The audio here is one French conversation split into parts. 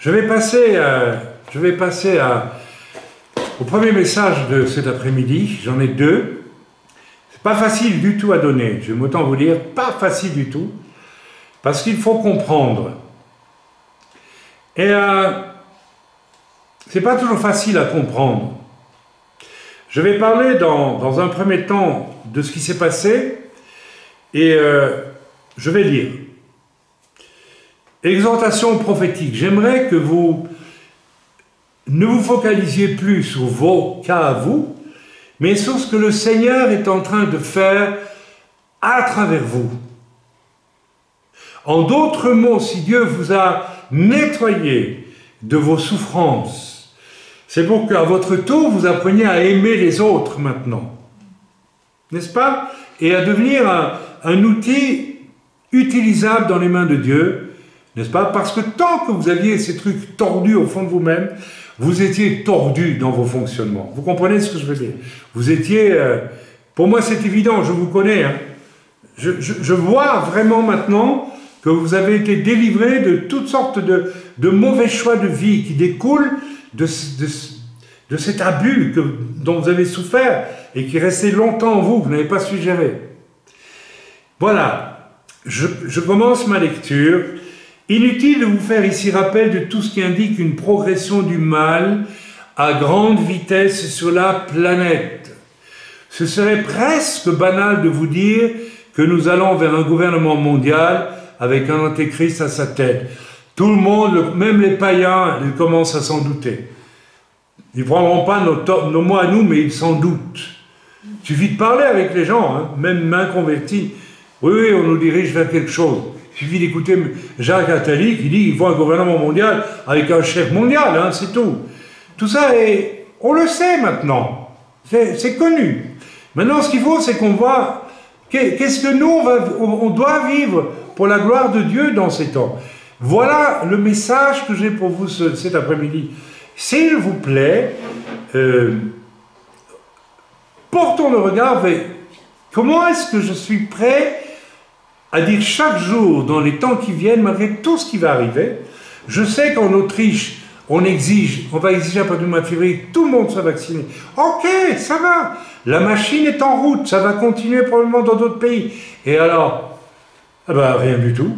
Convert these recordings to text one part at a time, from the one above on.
Je vais passer au premier message de cet après-midi. J'en ai deux. C'est pas facile du tout à donner. Je vais autant vous dire, pas facile du tout, parce qu'il faut comprendre. Et c'est pas toujours facile à comprendre. Je vais parler dans un premier temps de ce qui s'est passé et je vais lire. Exhortation prophétique. J'aimerais que vous ne vous focalisiez plus sur vos cas à vous, mais sur ce que le Seigneur est en train de faire à travers vous. En d'autres mots, si Dieu vous a nettoyé de vos souffrances, c'est pour qu'à votre tour, vous appreniez à aimer les autres maintenant. N'est-ce pas? Et à devenir un outil utilisable dans les mains de Dieu, n'est-ce pas? Parce que tant que vous aviez ces trucs tordus au fond de vous-même, vous étiez tordu dans vos fonctionnements. Vous comprenez ce que je veux dire? Vous étiez... pour moi, c'est évident, je vous connais. Hein. Je vois vraiment maintenant que vous avez été délivré de toutes sortes de mauvais choix de vie qui découlent de cet abus dont vous avez souffert et qui restait longtemps en vous, vous n'avez pas su gérer. Voilà, je commence ma lecture. Inutile de vous faire ici rappel de tout ce qui indique une progression du mal à grande vitesse sur la planète. Ce serait presque banal de vous dire que nous allons vers un gouvernement mondial avec un antéchrist à sa tête. Tout le monde, même les païens, ils commencent à s'en douter. Ils ne prendront pas nos mots à nous, mais ils s'en doutent. Il suffit de parler avec les gens, hein, même inconvertis. Oui, on nous dirige vers quelque chose. Il suffit d'écouter Jacques Attali qui dit qu'il faut un gouvernement mondial avec un chef mondial, hein, c'est tout. Tout ça, on le sait maintenant. C'est connu. Maintenant, ce qu'il faut, c'est qu'on voit qu'est-ce que nous, on doit vivre pour la gloire de Dieu dans ces temps. Voilà le message que j'ai pour vous cet après-midi. S'il vous plaît, portons le regard vers comment est-ce que je suis prêt à dire chaque jour, dans les temps qui viennent, malgré tout ce qui va arriver. Je sais qu'en Autriche, on va exiger à partir du mois de février que tout le monde soit vacciné. Ok, ça va. La machine est en route, ça va continuer probablement dans d'autres pays. Et alors, eh ben, rien du tout.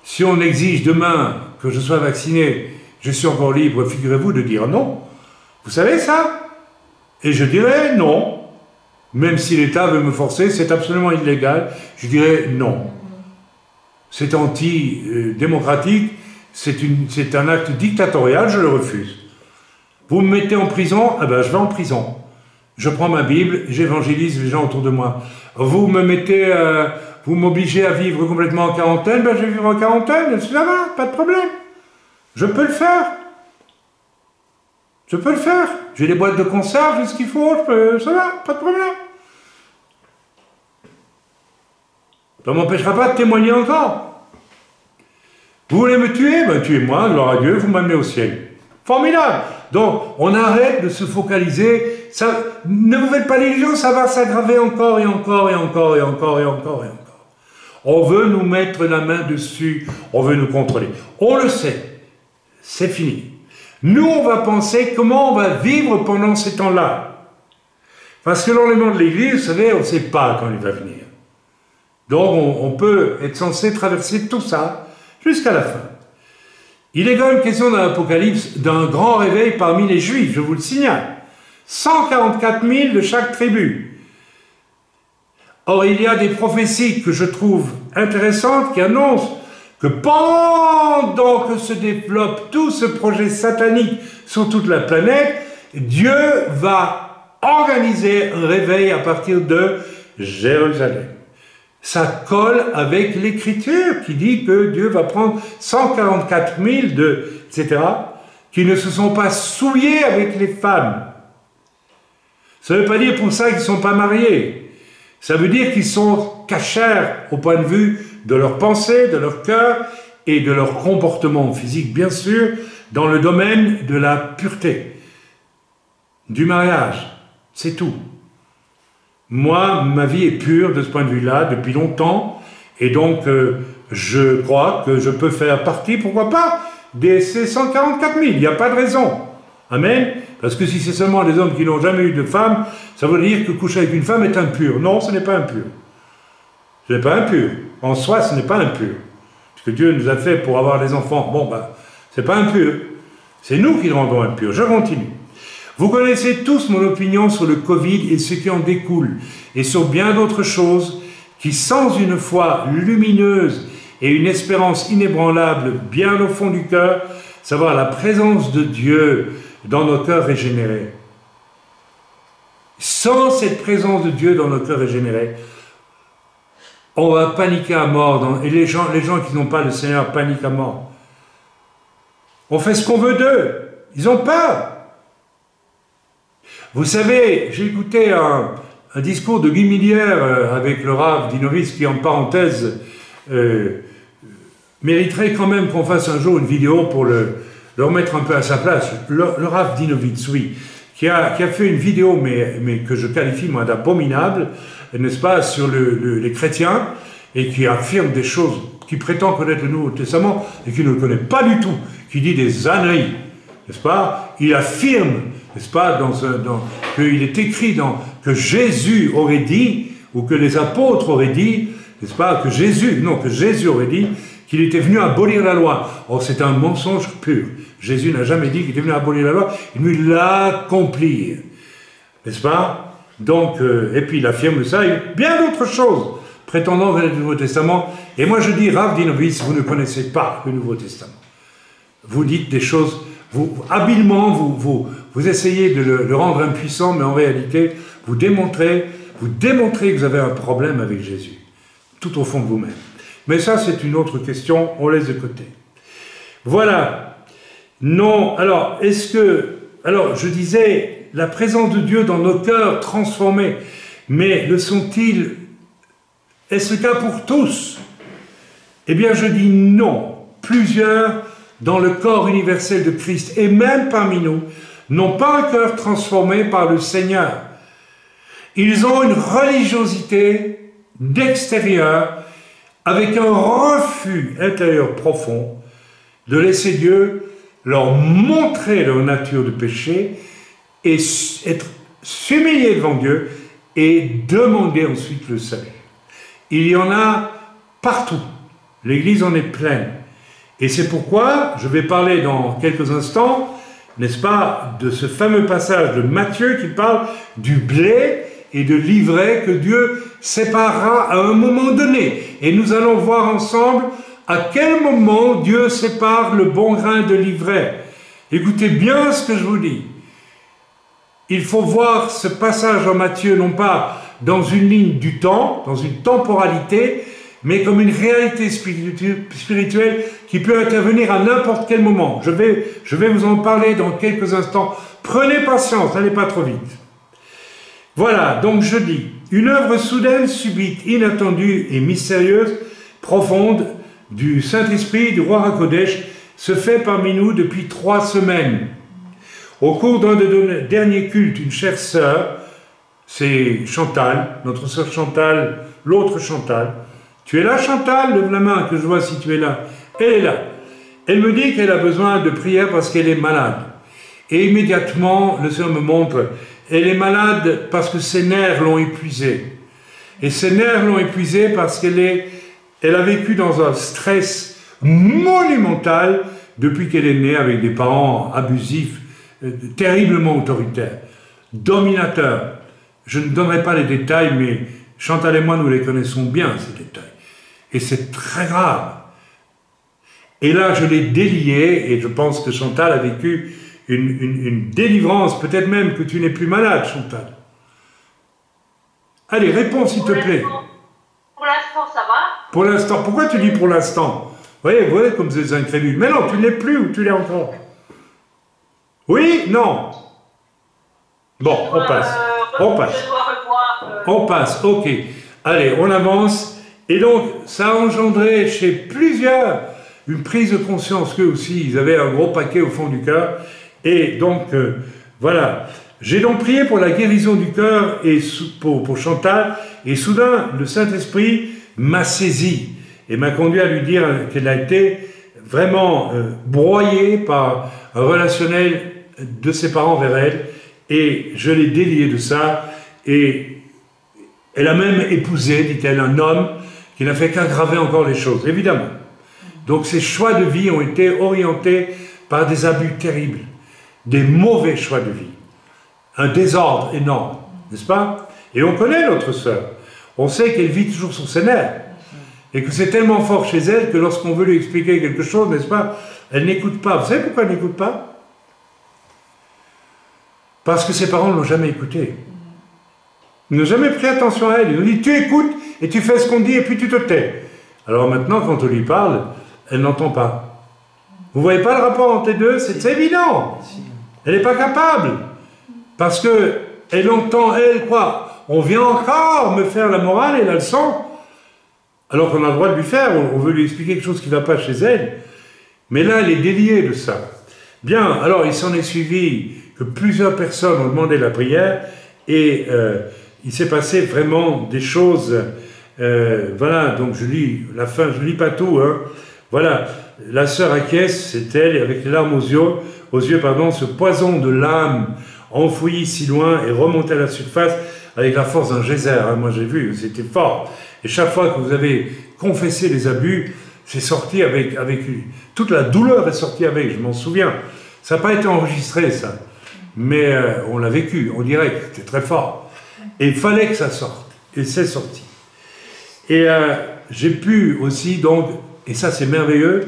Si on exige demain que je sois vacciné, je suis encore libre, figurez-vous, de dire non. Vous savez ça? Et je dirais non. Même si l'État veut me forcer, c'est absolument illégal. Je dirais non. C'est anti-démocratique, c'est un acte dictatorial, je le refuse. Vous me mettez en prison, eh ben je vais en prison. Je prends ma Bible, j'évangélise les gens autour de moi. Vous me mettez, vous m'obligez à vivre complètement en quarantaine, ben je vais vivre en quarantaine, ça va, pas de problème. Je peux le faire. Je peux le faire. J'ai des boîtes de conserve, j'ai ce qu'il faut, ça va, pas de problème. Ça ne m'empêchera pas de témoigner encore. Vous voulez me tuer? Ben tuez-moi, gloire à Dieu, vous m'amenez au ciel. Formidable. Donc, on arrête de se focaliser. Ça, ne vous faites pas l'illusion, ça va s'aggraver encore et encore et encore et encore et encore et encore. On veut nous mettre la main dessus, on veut nous contrôler. On le sait, c'est fini. Nous, on va penser comment on va vivre pendant ces temps-là. Parce que dans les mondes de l'Église, vous savez, on ne sait pas quand il va venir. Donc, on peut être censé traverser tout ça jusqu'à la fin. Il est quand même question dans l'Apocalypse d'un grand réveil parmi les Juifs, je vous le signale. 144 000 de chaque tribu. Or, il y a des prophéties que je trouve intéressantes qui annoncent que pendant que se développe tout ce projet satanique sur toute la planète, Dieu va organiser un réveil à partir de Jérusalem. Ça colle avec l'Écriture qui dit que Dieu va prendre 144 000 etc., qui ne se sont pas souillés avec les femmes. Ça ne veut pas dire pour ça qu'ils ne sont pas mariés. Ça veut dire qu'ils sont cachers au point de vue de leur pensée, de leur cœur et de leur comportement physique, bien sûr, dans le domaine de la pureté, du mariage. C'est tout. Moi, ma vie est pure de ce point de vue-là depuis longtemps, et donc je crois que je peux faire partie, pourquoi pas, c'est 144 000, il n'y a pas de raison. Amen. Parce que si c'est seulement des hommes qui n'ont jamais eu de femme, ça veut dire que coucher avec une femme est impur. Non, ce n'est pas impur. Ce n'est pas impur. En soi, ce n'est pas impur. Ce que Dieu nous a fait pour avoir des enfants, bon, ben, c'est pas impur. C'est nous qui le rendons impur. Je continue. Vous connaissez tous mon opinion sur le Covid et ce qui en découle, et sur bien d'autres choses qui, sans une foi lumineuse et une espérance inébranlable bien au fond du cœur, savoir la présence de Dieu dans nos cœurs régénérés. Sans cette présence de Dieu dans nos cœurs régénérés, on va paniquer à mort. Et les gens qui n'ont pas le Seigneur paniquent à mort. On fait ce qu'on veut d'eux. Ils ont peur. Vous savez, j'ai écouté un discours de Guy Millière avec le Rav Dinovic qui, en parenthèse, mériterait quand même qu'on fasse un jour une vidéo pour le remettre un peu à sa place. Le Rav Dinovic, oui, qui a fait une vidéo, mais que je qualifie, moi, d'abominable, n'est-ce pas, sur les chrétiens, et qui affirme des choses, qui prétend connaître le Nouveau Testament, et qui ne le connaît pas du tout, qui dit des âneries, n'est-ce pas? Il affirme, n'est-ce pas, qu'il est écrit que Jésus aurait dit, ou que les apôtres auraient dit, n'est-ce pas, que Jésus aurait dit qu'il était venu abolir la loi. Or, c'est un mensonge pur. Jésus n'a jamais dit qu'il était venu abolir la loi, il est venu l'accomplir. N'est-ce pas? Donc, et puis il affirme ça, et bien d'autres choses, prétendant venir du Nouveau Testament. Et moi je dis, Rav Dinovic, vous ne connaissez pas le Nouveau Testament. Vous dites des choses, habilement, vous essayez de le rendre impuissant, mais en réalité, vous démontrez que vous avez un problème avec Jésus, tout au fond de vous-même. Mais ça, c'est une autre question, on laisse de côté. Voilà. Non, alors, je disais, la présence de Dieu dans nos cœurs transformés, mais le sont-ils, est-ce le cas pour tous? Eh bien, je dis non. Plusieurs, dans le corps universel de Christ, et même parmi nous, n'ont pas un cœur transformé par le Seigneur. Ils ont une religiosité d'extérieur, avec un refus intérieur profond de laisser Dieu leur montrer leur nature de péché et être s'humilier devant Dieu et demander ensuite le salut. Il y en a partout. L'Église en est pleine. Et c'est pourquoi je vais parler dans quelques instants, n'est-ce pas, de ce fameux passage de Matthieu qui parle du blé et de l'ivraie que Dieu séparera à un moment donné. Et nous allons voir ensemble à quel moment Dieu sépare le bon grain de l'ivraie. Écoutez bien ce que je vous dis. Il faut voir ce passage en Matthieu non pas dans une ligne du temps, dans une temporalité, mais comme une réalité spirituelle qui peut intervenir à n'importe quel moment. Je vais vous en parler dans quelques instants. Prenez patience, n'allez pas trop vite. Voilà, donc je dis, une œuvre soudaine, subite, inattendue et mystérieuse, profonde, du Saint-Esprit, du roi HaKodesh, se fait parmi nous depuis 3 semaines. Au cours d'un de nos derniers cultes, une chère sœur, c'est Chantal, notre sœur Chantal, l'autre Chantal. Tu es là, Chantal? Lève la main, que je vois si tu es là. Elle est là. Elle me dit qu'elle a besoin de prière parce qu'elle est malade. Et immédiatement, le Seigneur me montre, elle est malade parce que ses nerfs l'ont épuisée. Et ses nerfs l'ont épuisée parce elle a vécu dans un stress monumental depuis qu'elle est née avec des parents abusifs, terriblement autoritaires, dominateurs. Je ne donnerai pas les détails, mais Chantal et moi, nous les connaissons bien, ces détails. Et c'est très grave. Et là, je l'ai délié, et je pense que Chantal a vécu une délivrance, peut-être même que tu n'es plus malade, Chantal. Allez, réponds s'il te plaît. Pour l'instant, ça va. Pour l'instant. Pourquoi tu dis pour l'instant? Vous voyez comme c'est incrédule. Mais non, tu ne l'es plus ou tu l'es encore? Oui? Non? Bon, on passe. On passe, ok. Allez, on avance. Et donc, ça a engendré chez plusieurs une prise de conscience qu'eux aussi, ils avaient un gros paquet au fond du cœur. Et donc, voilà. J'ai donc prié pour la guérison du cœur et pour Chantal, et soudain, le Saint-Esprit m'a saisi et m'a conduit à lui dire qu'elle a été vraiment broyée par un relationnel de ses parents vers elle, et je l'ai déliée de ça, et elle a même épousé, dit-elle, un homme qui n'a fait qu'aggraver encore les choses, évidemment. Donc ses choix de vie ont été orientés par des abus terribles, des mauvais choix de vie, un désordre énorme, n'est-ce pas? Et on connaît notre sœur, on sait qu'elle vit toujours sur ses nerfs, et que c'est tellement fort chez elle que lorsqu'on veut lui expliquer quelque chose, n'est-ce pas, elle n'écoute pas. Vous savez pourquoi elle n'écoute pas? Parce que ses parents ne l'ont jamais écoutée. Ils n'ont jamais pris attention à elle. Ils ont dit, tu écoutes et tu fais ce qu'on dit et puis tu te tais. Alors maintenant, quand on lui parle, elle n'entend pas. Vous voyez pas le rapport entre les deux? C'est évident. Elle n'est pas capable. Parce que elle entend, elle, quoi? On vient encore me faire la morale et la leçon. Alors qu'on a le droit de lui faire, on veut lui expliquer quelque chose qui ne va pas chez elle. Mais là, elle est déliée de ça. Bien, alors il s'en est suivi que plusieurs personnes ont demandé la prière, et il s'est passé vraiment des choses. Voilà, donc je lis la fin, je lis pas tout. Hein. Voilà, la sœur acquiesce, c'est elle, et avec les larmes aux yeux, ce poison de l'âme enfoui si loin et remonté à la surface avec la force d'un geyser. Hein. Moi j'ai vu, c'était fort. Et chaque fois que vous avez confessé les abus, c'est sorti avec toute la douleur est sortie avec, je m'en souviens. Ça n'a pas été enregistré, ça. Mais on l'a vécu, on dirait que c'était très fort. Et il fallait que ça sorte. Et c'est sorti. Et j'ai pu aussi, donc, et ça c'est merveilleux,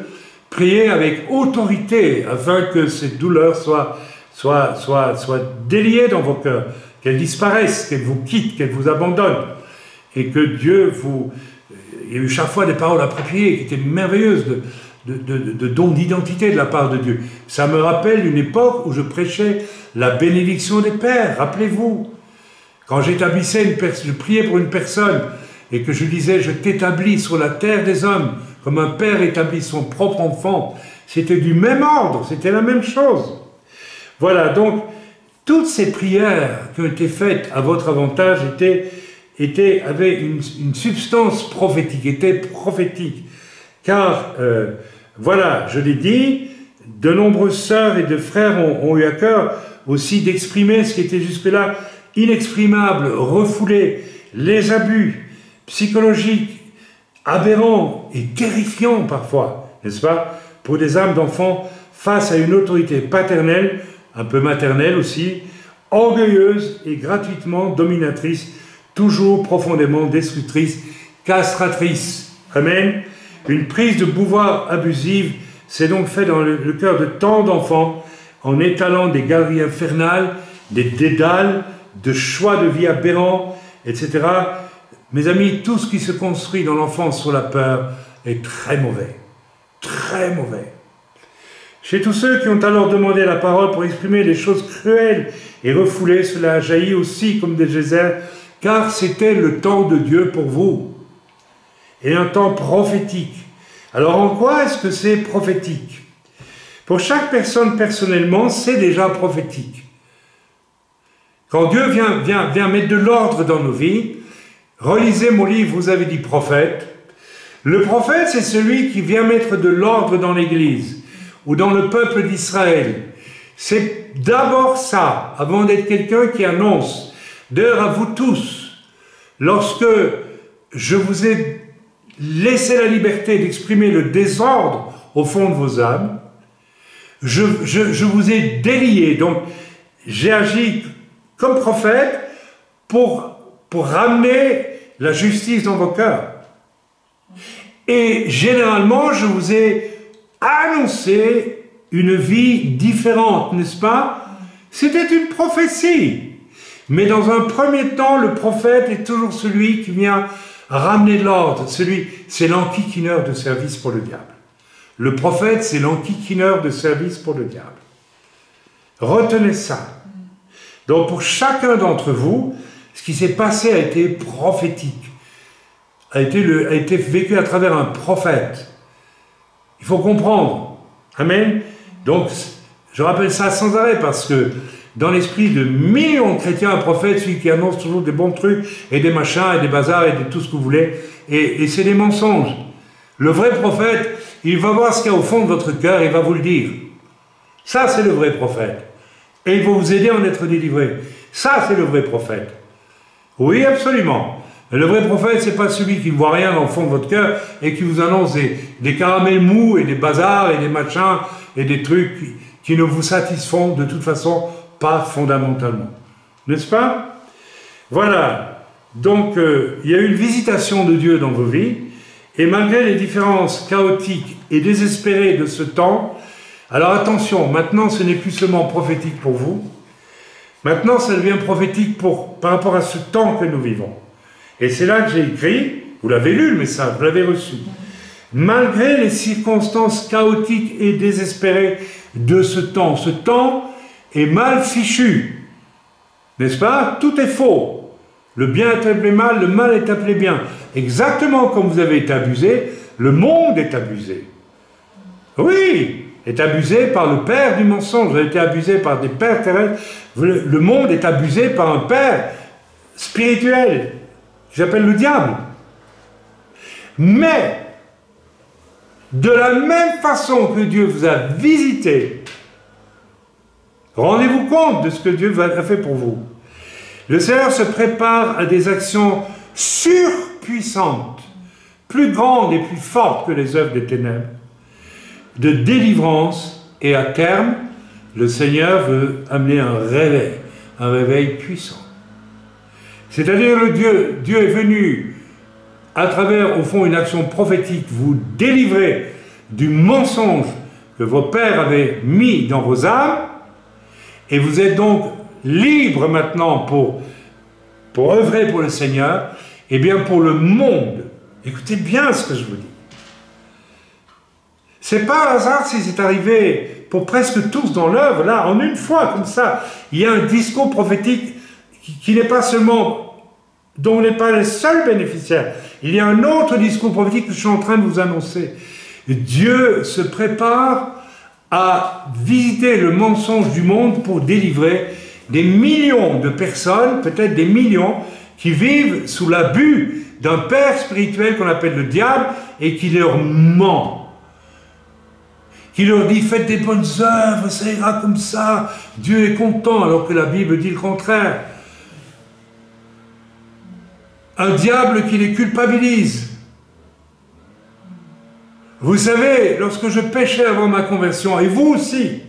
prier avec autorité afin que cette douleur soit déliée dans vos cœurs, qu'elle disparaisse, qu'elle vous quitte, qu'elle vous abandonne. Et que Dieu vous... Il y a eu chaque fois des paroles appropriées qui étaient merveilleuses, de dons d'identité de la part de Dieu. Ça me rappelle une époque où je prêchais la bénédiction des pères, rappelez-vous. Quand j'établissais je priais pour une personne et que je disais « Je t'établis sur la terre des hommes » comme un père établit son propre enfant, c'était du même ordre, c'était la même chose. Voilà, donc, toutes ces prières qui ont été faites à votre avantage avaient une substance prophétique, étaient prophétiques. Car, voilà, je l'ai dit, de nombreuses sœurs et de frères ont eu à cœur aussi d'exprimer ce qui était jusque-là inexprimable, refoulé, les abus psychologiques, aberrants et terrifiants parfois, n'est-ce pas, pour des âmes d'enfants face à une autorité paternelle, un peu maternelle aussi, orgueilleuse et gratuitement dominatrice, toujours profondément destructrice, castratrice. Amen. Une prise de pouvoir abusive s'est donc faite dans le cœur de tant d'enfants en étalant des galeries infernales, des dédales, de choix de vie aberrants, etc. Mes amis, tout ce qui se construit dans l'enfance sur la peur est très mauvais. Très mauvais. Chez tous ceux qui ont alors demandé la parole pour exprimer les choses cruelles et refoulées, cela a jailli aussi comme des geysers, car c'était le temps de Dieu pour vous, et un temps prophétique. Alors en quoi est-ce que c'est prophétique? Pour chaque personne personnellement, c'est déjà prophétique. Quand Dieu vient mettre de l'ordre dans nos vies, relisez mon livre, vous avez dit prophète. Le prophète, c'est celui qui vient mettre de l'ordre dans l'Église, ou dans le peuple d'Israël. C'est d'abord ça, avant d'être quelqu'un qui annonce. D'ailleurs, à vous tous, lorsque je vous ai laissé la liberté d'exprimer le désordre au fond de vos âmes, je vous ai délié. Donc, j'ai agi comme prophète pour ramener la justice dans vos cœurs. Et généralement, je vous ai annoncé une vie différente, n'est-ce pas? C'était une prophétie. Mais dans un premier temps, le prophète est toujours celui qui vient ramener de l'ordre. C'est l'enquiquineur de service pour le diable. Le prophète, c'est l'enquiquineur de service pour le diable. Retenez ça. Donc pour chacun d'entre vous, ce qui s'est passé a été prophétique, a été vécu à travers un prophète. Il faut comprendre. Amen. Donc, je rappelle ça sans arrêt parce que dans l'esprit de millions de chrétiens, un prophète, celui qui annonce toujours des bons trucs et des machins et des bazars et de tout ce que vous voulez, et c'est des mensonges. Le vrai prophète, il va voir ce qu'il y a au fond de votre cœur et il va vous le dire. Ça, c'est le vrai prophète. Et il va vous aider à en être délivré. Ça, c'est le vrai prophète. Oui, absolument. Le vrai prophète, c'est pas celui qui ne voit rien dans le fond de votre cœur et qui vous annonce des caramels mous et des bazars et des machins et des trucs qui ne vous satisfont de toute façon pas fondamentalement. N'est-ce pas? Voilà. Donc, il y a eu une visitation de Dieu dans vos vies et malgré les différences chaotiques et désespérées de ce temps, alors attention, maintenant ce n'est plus seulement prophétique pour vous, maintenant ça devient prophétique par rapport à ce temps que nous vivons. Et c'est là que j'ai écrit, vous l'avez lu le message, vous l'avez reçu. Malgré les circonstances chaotiques et désespérées de ce temps est mal fichu. N'est-ce pas? Tout est faux. Le bien est appelé mal, le mal est appelé bien. Exactement comme vous avez été abusé, le monde est abusé. Oui, est abusé par le père du mensonge, vous avez été abusé par des pères terrestres. Le monde est abusé par un père spirituel, qui s'appelle le diable. Mais, de la même façon que Dieu vous a visité, rendez-vous compte de ce que Dieu a fait pour vous. Le Seigneur se prépare à des actions surpuissantes, plus grandes et plus fortes que les œuvres des ténèbres, de délivrance, et à terme, le Seigneur veut amener un réveil puissant. C'est-à-dire Dieu est venu, à travers, au fond, une action prophétique, vous délivrer du mensonge que vos pères avaient mis dans vos âmes, et vous êtes donc libre maintenant pour œuvrer pour le Seigneur, et bien pour le monde. Écoutez bien ce que je vous dis. C'est pas un hasard si c'est arrivé pour presque tous dans l'œuvre, là, en une fois, comme ça. Il y a un discours prophétique qui n'est pas seulement, dont on n'est pas les seuls bénéficiaires. Il y a un autre discours prophétique que je suis en train de vous annoncer. Dieu se prépare à visiter le mensonge du monde pour délivrer des millions de personnes, peut-être des millions, qui vivent sous l'abus d'un père spirituel qu'on appelle le diable et qui leur ment. Qui leur dit, faites des bonnes œuvres, ça ira comme ça, Dieu est content, alors que la Bible dit le contraire. Un diable qui les culpabilise. Vous savez, lorsque je péchais avant ma conversion, et vous aussi,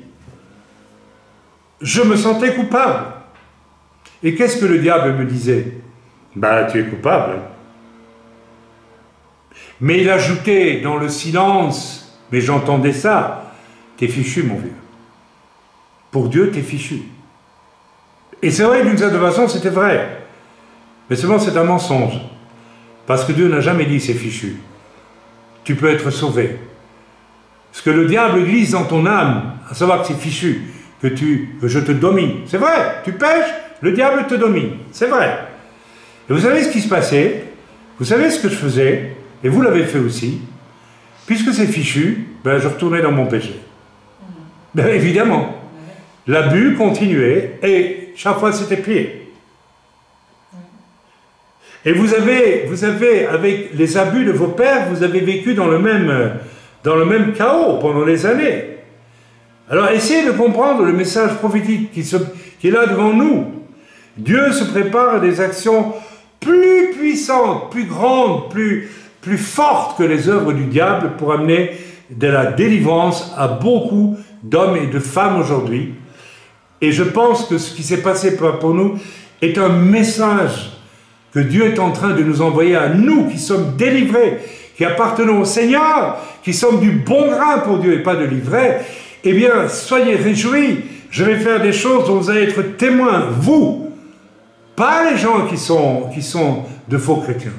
je me sentais coupable. Et qu'est-ce que le diable me disait? Ben, tu es coupable. Mais il ajoutait dans le silence, mais j'entendais ça, t'es fichu, mon vieux. Pour Dieu, t'es fichu. Et c'est vrai, d'une certaine façon, c'était vrai. Mais seulement, c'est un mensonge. Parce que Dieu n'a jamais dit c'est fichu. Tu peux être sauvé. Ce que le diable glisse dans ton âme, à savoir que c'est fichu, que je te domine. C'est vrai, tu pêches, le diable te domine. C'est vrai. Et vous savez ce qui se passait? Vous savez ce que je faisais? Et vous l'avez fait aussi. Puisque c'est fichu, ben je retournais dans mon péché. Ben évidemment. L'abus continuait et chaque fois c'était pire. Et vous avez, avec les abus de vos pères, vous avez vécu dans le même chaos pendant des années. Alors essayez de comprendre le message prophétique qui est là devant nous. Dieu se prépare à des actions plus puissantes, plus grandes, plus fortes que les œuvres du diable pour amener de la délivrance à beaucoup d'hommes et de femmes aujourd'hui. Et je pense que ce qui s'est passé pour nous est un message que Dieu est en train de nous envoyer à nous qui sommes délivrés, qui appartenons au Seigneur, qui sommes du bon grain pour Dieu et pas de l'ivraie. Eh bien, soyez réjouis, je vais faire des choses dont vous allez être témoins, vous, pas les gens qui sont de faux chrétiens.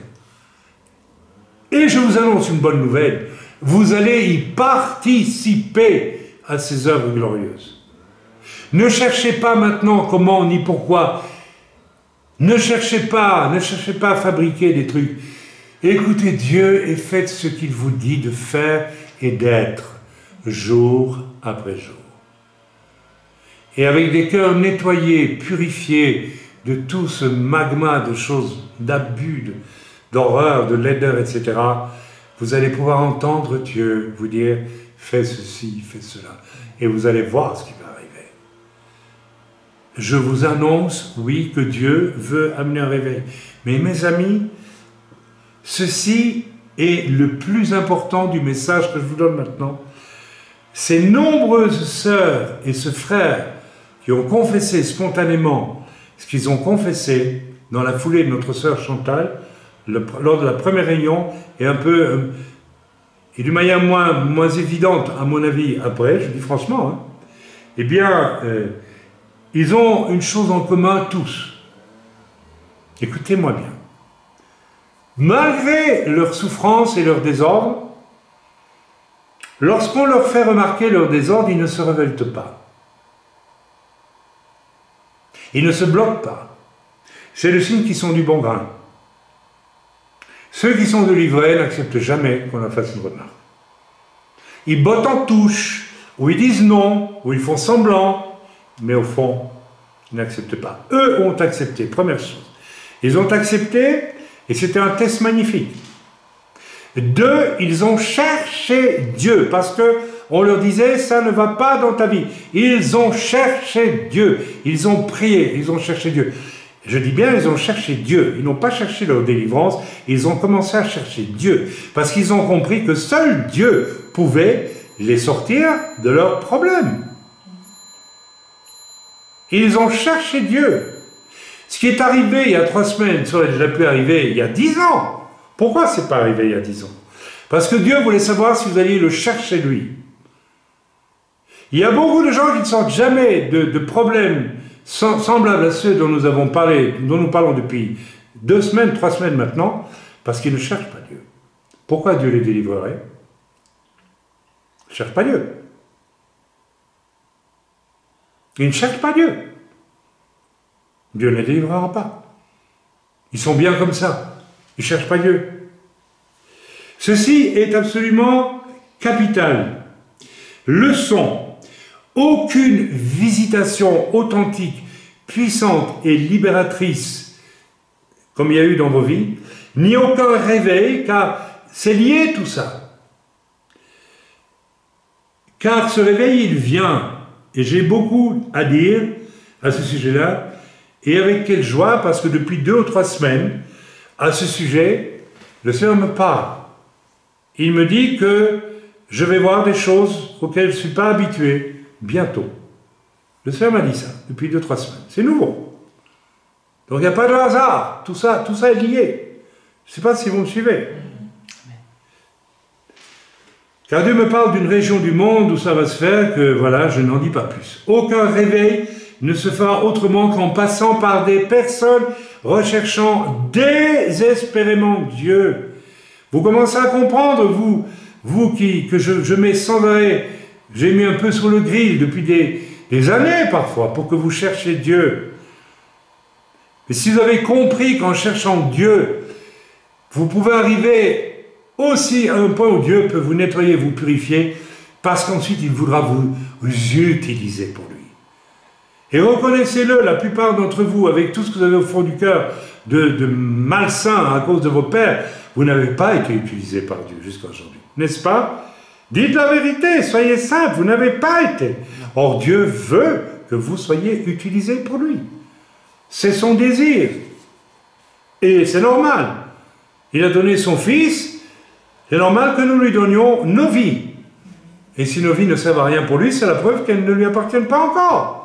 Et je vous annonce une bonne nouvelle, vous allez y participer à ces œuvres glorieuses. Ne cherchez pas maintenant comment ni pourquoi. Ne cherchez pas à fabriquer des trucs. Écoutez Dieu et faites ce qu'il vous dit de faire et d'être, jour après jour. Et avec des cœurs nettoyés, purifiés de tout ce magma de choses, d'abus, d'horreur, de laideur, etc., vous allez pouvoir entendre Dieu vous dire « fais ceci, fais cela ». Et vous allez voir ce qui va arriver. Je vous annonce, oui, que Dieu veut amener un réveil. Mais mes amis, ceci est le plus important du message que je vous donne maintenant. Ces nombreuses sœurs et ce frère qui ont confessé spontanément ce qu'ils ont confessé dans la foulée de notre sœur Chantal, lors de la première réunion, et et d'une manière moins évidente, à mon avis, après, je dis franchement, hein, eh bien, ils ont une chose en commun tous. Écoutez-moi bien. Malgré leur souffrance et leur désordre, lorsqu'on leur fait remarquer leur désordre, ils ne se révoltent pas. Ils ne se bloquent pas. C'est le signe qu'ils sont du bon grain. Ceux qui sont de l'ivraie n'acceptent jamais qu'on leur fasse une remarque. Ils bottent en touche, ou ils disent non, ou ils font semblant, mais au fond, ils n'acceptent pas. Eux ont accepté, première chose. Ils ont accepté, et c'était un test magnifique. Deux, ils ont cherché Dieu, parce que on leur disait, ça ne va pas dans ta vie. Ils ont cherché Dieu, ils ont prié, ils ont cherché Dieu. Je dis bien, ils ont cherché Dieu, ils n'ont pas cherché leur délivrance, ils ont commencé à chercher Dieu, parce qu'ils ont compris que seul Dieu pouvait les sortir de leurs problèmes. Ils ont cherché Dieu. Ce qui est arrivé il y a 3 semaines, ça aurait déjà pu arriver il y a 10 ans. Pourquoi c'est pas arrivé il y a 10 ans? Parce que Dieu voulait savoir si vous alliez le chercher lui. Il y a beaucoup de gens qui ne sortent jamais de problèmes semblables à ceux dont nous avons parlé, dont nous parlons depuis 2 semaines, 3 semaines maintenant, parce qu'ils ne cherchent pas Dieu. Pourquoi Dieu les délivrerait? Ils ne cherchent pas Dieu. Ils ne cherchent pas Dieu. Dieu ne les délivrera pas. Ils sont bien comme ça. Ils ne cherchent pas Dieu. Ceci est absolument capital. Leçon. Aucune visitation authentique, puissante et libératrice, comme il y a eu dans vos vies, ni aucun réveil, car c'est lié tout ça. Car ce réveil, il vient, et j'ai beaucoup à dire à ce sujet-là, et avec quelle joie, parce que depuis 2 ou 3 semaines, à ce sujet, le Seigneur me parle. Il me dit que je vais voir des choses auxquelles je ne suis pas habitué bientôt. Le Seigneur m'a dit ça depuis 2-3 semaines. C'est nouveau. Donc il n'y a pas de hasard. Tout ça est lié. Je ne sais pas si vous me suivez. Car Dieu me parle d'une région du monde où ça va se faire que, voilà, je n'en dis pas plus. Aucun réveil ne se fera autrement qu'en passant par des personnes recherchant désespérément Dieu. Vous commencez à comprendre, vous que je mets sans arrêt, j'ai mis un peu sur le grill depuis des années parfois, pour que vous cherchiez Dieu. Mais si vous avez compris qu'en cherchant Dieu, vous pouvez arriver aussi à un point où Dieu peut vous nettoyer, vous purifier, parce qu'ensuite il voudra vous utiliser pour lui. Et reconnaissez-le, la plupart d'entre vous, avec tout ce que vous avez au fond du cœur de malsain à cause de vos pères, vous n'avez pas été utilisé par Dieu jusqu'à aujourd'hui. N'est-ce pas? Dites la vérité, soyez simples, vous n'avez pas été. Or, Dieu veut que vous soyez utilisés pour lui. C'est son désir. Et c'est normal. Il a donné son Fils, c'est normal que nous lui donnions nos vies. Et si nos vies ne servent à rien pour lui, c'est la preuve qu'elles ne lui appartiennent pas encore.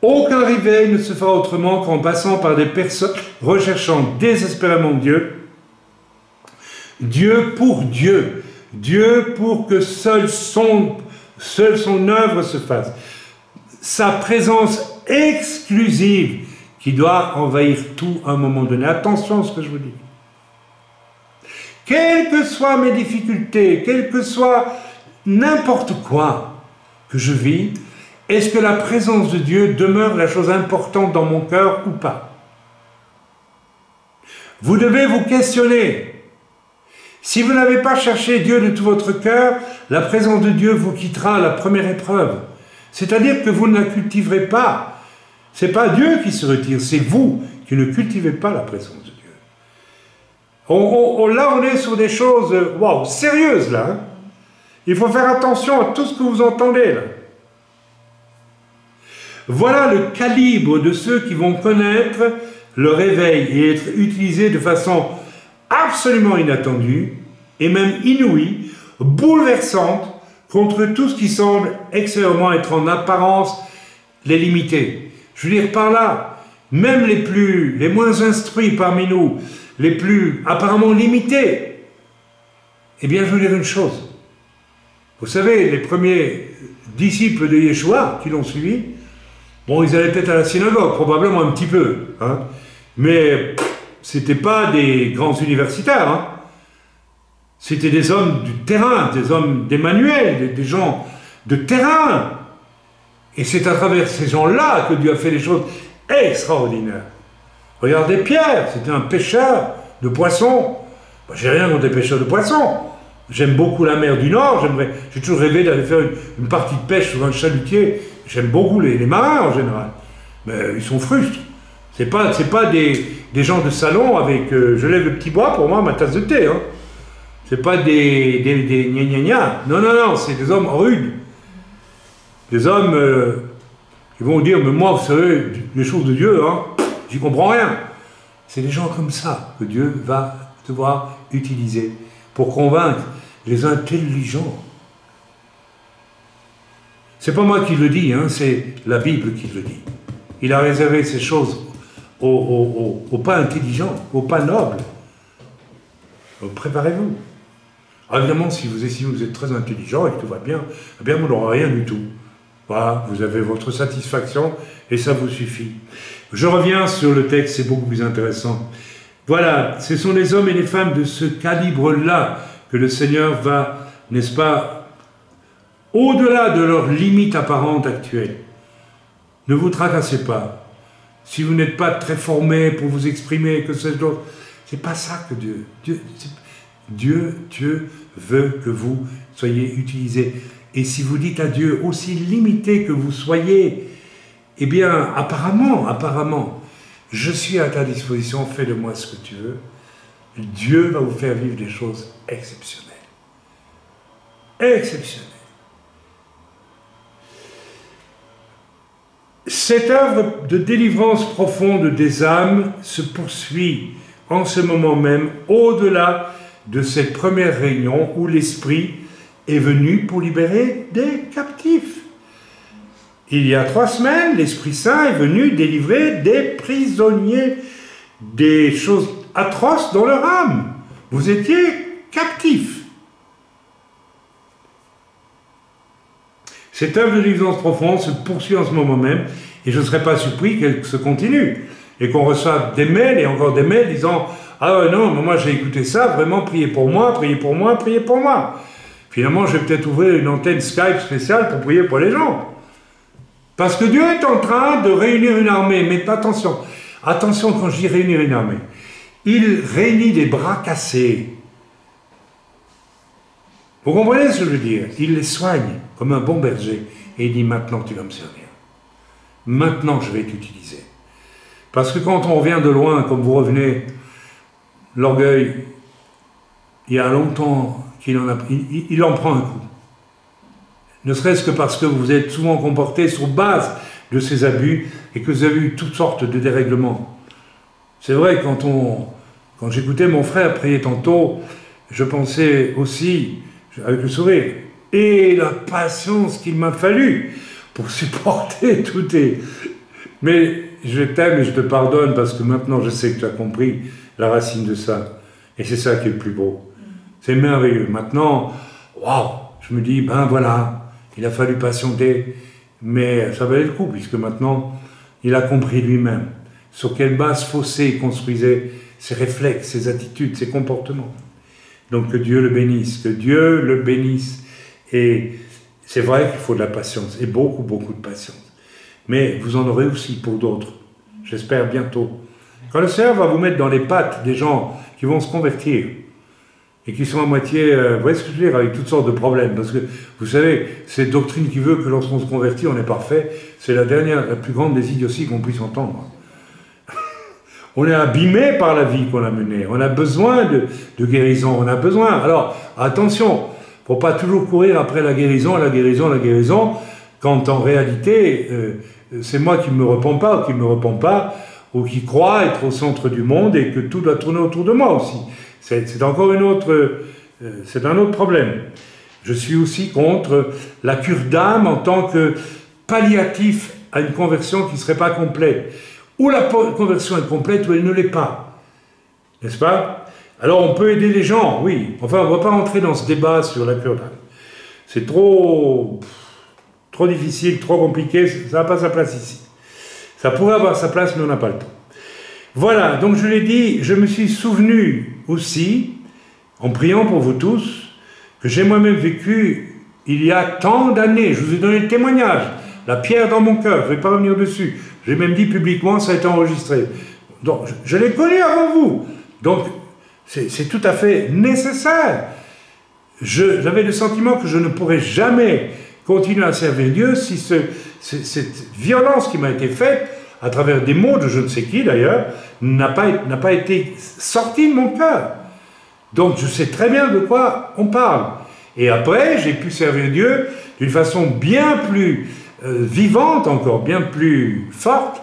Aucun réveil ne se fera autrement qu'en passant par des personnes recherchant désespérément Dieu. Dieu pour que seule son œuvre se fasse. Sa présence exclusive qui doit envahir tout à un moment donné. Attention à ce que je vous dis. Quelles que soient mes difficultés, quel que soit n'importe quoi que je vis, est-ce que la présence de Dieu demeure la chose importante dans mon cœur ou pas? Vous devez vous questionner. Si vous n'avez pas cherché Dieu de tout votre cœur, la présence de Dieu vous quittera à la première épreuve. C'est-à-dire que vous ne la cultiverez pas. Ce n'est pas Dieu qui se retire, c'est vous qui ne cultivez pas la présence de Dieu. Là, on est sur des choses waouh, sérieuses, là. Hein. Il faut faire attention à tout ce que vous entendez, là. Voilà le calibre de ceux qui vont connaître le réveil et être utilisés de façon absolument inattendue et même inouïe, bouleversante, contre tout ce qui semble extérieurement être en apparence les limiter. Je veux dire par là, même les moins instruits parmi nous, les plus apparemment limités, eh bien je veux dire une chose. Vous savez, les premiers disciples de Yeshua qui l'ont suivi, bon, ils allaient peut-être à la synagogue, probablement un petit peu, hein, mais c'était pas des grands universitaires, hein. C'était des hommes du terrain, des hommes d'Emmanuel, des gens de terrain. Et c'est à travers ces gens-là que Dieu a fait des choses extraordinaires. Regardez Pierre, c'était un pêcheur de poissons. Moi, j'ai rien contre les pêcheurs de poissons. J'aime beaucoup la mer du Nord, j'ai toujours rêvé d'aller faire une partie de pêche sur un chalutier. J'aime beaucoup les marins en général. Mais ils sont frustres. C'est pas des gens de salon avec je lève le petit bois pour moi, ma tasse de thé. Hein. C'est pas des gna gna gna. Non, non, non, c'est des hommes rudes. Des hommes qui vont dire, mais moi, vous savez, les choses de Dieu, hein, j'y comprends rien. C'est des gens comme ça que Dieu va devoir utiliser pour convaincre les intelligents. C'est pas moi qui le dis, hein, c'est la Bible qui le dit. Il a réservé ces choses aux pas intelligents, aux pas nobles. Préparez-vous. Évidemment, si vous estimez que vous êtes très intelligent et que tout va bien, eh bien vous n'aurez rien du tout. Voilà, vous avez votre satisfaction et ça vous suffit. Je reviens sur le texte, c'est beaucoup plus intéressant. Voilà, ce sont les hommes et les femmes de ce calibre-là que le Seigneur va, n'est-ce pas, au-delà de leurs limites apparentes actuelles. Ne vous tracassez pas. Si vous n'êtes pas très formé pour vous exprimer, que c'est d'autre, c'est pas ça que Dieu veut que vous soyez utilisés. Et si vous dites à Dieu, aussi limité que vous soyez, eh bien, apparemment, je suis à ta disposition, fais de moi ce que tu veux. Dieu va vous faire vivre des choses exceptionnelles. Exceptionnelles. Cette œuvre de délivrance profonde des âmes se poursuit en ce moment même, au-delà de cette première réunion où l'Esprit est venu pour libérer des captifs. Il y a 3 semaines, l'Esprit Saint est venu délivrer des prisonniers, des choses atroces dans leur âme. Vous étiez captifs. Cette œuvre de délivrance profonde se poursuit en ce moment même, et je ne serais pas surpris qu'elle se continue, et qu'on reçoive des mails et encore des mails disant « Ah non, moi j'ai écouté ça, vraiment, priez pour moi, priez pour moi, priez pour moi. » Finalement, je vais peut-être ouvrir une antenne Skype spéciale pour prier pour les gens. Parce que Dieu est en train de réunir une armée, mais attention, attention quand je dis réunir une armée. Il réunit des bras cassés. Vous comprenez ce que je veux dire? Il les soigne comme un bon berger et il dit maintenant tu vas me servir. Maintenant je vais t'utiliser. Parce que quand on revient de loin, comme vous revenez, l'orgueil, il y a longtemps qu'il il en prend un coup. Ne serait-ce que parce que vous vous êtes souvent comporté sur base de ces abus et que vous avez eu toutes sortes de dérèglements. C'est vrai, quand j'écoutais mon frère prier tantôt, je pensais aussi, avec le sourire, et la patience qu'il m'a fallu pour supporter tout est... Mais je t'aime et je te pardonne parce que maintenant je sais que tu as compris la racine de ça. Et c'est ça qui est le plus beau. C'est merveilleux. Maintenant, waouh, je me dis, ben voilà, il a fallu patienter, mais ça valait le coup, puisque maintenant, il a compris lui-même sur quelle base faussée il construisait ses réflexes, ses attitudes, ses comportements. Donc que Dieu le bénisse, que Dieu le bénisse. Et c'est vrai qu'il faut de la patience, et beaucoup, beaucoup de patience. Mais vous en aurez aussi pour d'autres, j'espère bientôt. Quand le Seigneur va vous mettre dans les pattes des gens qui vont se convertir, et qui sont à moitié, vous voyez ce que je veux dire, avec toutes sortes de problèmes, parce que, vous savez, cette doctrine qui veut que lorsqu'on se convertit, on est parfait, c'est la plus grande des idioties qu'on puisse entendre. On est abîmé par la vie qu'on a menée. On a besoin de guérison. On a besoin. Alors, attention, il ne faut pas toujours courir après la guérison, quand en réalité, c'est moi qui ne me repens pas, ou qui croit être au centre du monde et que tout doit tourner autour de moi aussi. C'est encore c'est un autre problème. Je suis aussi contre la cure d'âme en tant que palliatif à une conversion qui ne serait pas complète. Ou la conversion est complète ou elle ne l'est pas. N'est-ce pas? Alors on peut aider les gens, oui. Enfin, on ne va pas rentrer dans ce débat sur la cure d'âme. C'est trop difficile, trop compliqué, ça n'a pas sa place ici. Ça pourrait avoir sa place, mais on n'a pas le temps. Voilà, donc je l'ai dit, je me suis souvenu aussi, en priant pour vous tous, que j'ai moi-même vécu il y a tant d'années. Je vous ai donné le témoignage, la pierre dans mon cœur, je ne vais pas revenir dessus. J'ai même dit publiquement, ça a été enregistré. Donc, je l'ai connu avant vous. Donc, c'est tout à fait nécessaire. J'avais le sentiment que je ne pourrais jamais continuer à servir Dieu si cette violence qui m'a été faite, à travers des mots de je ne sais qui d'ailleurs, n'a pas été sortie de mon cœur. Donc je sais très bien de quoi on parle. Et après, j'ai pu servir Dieu d'une façon bien plus vivante encore, bien plus forte,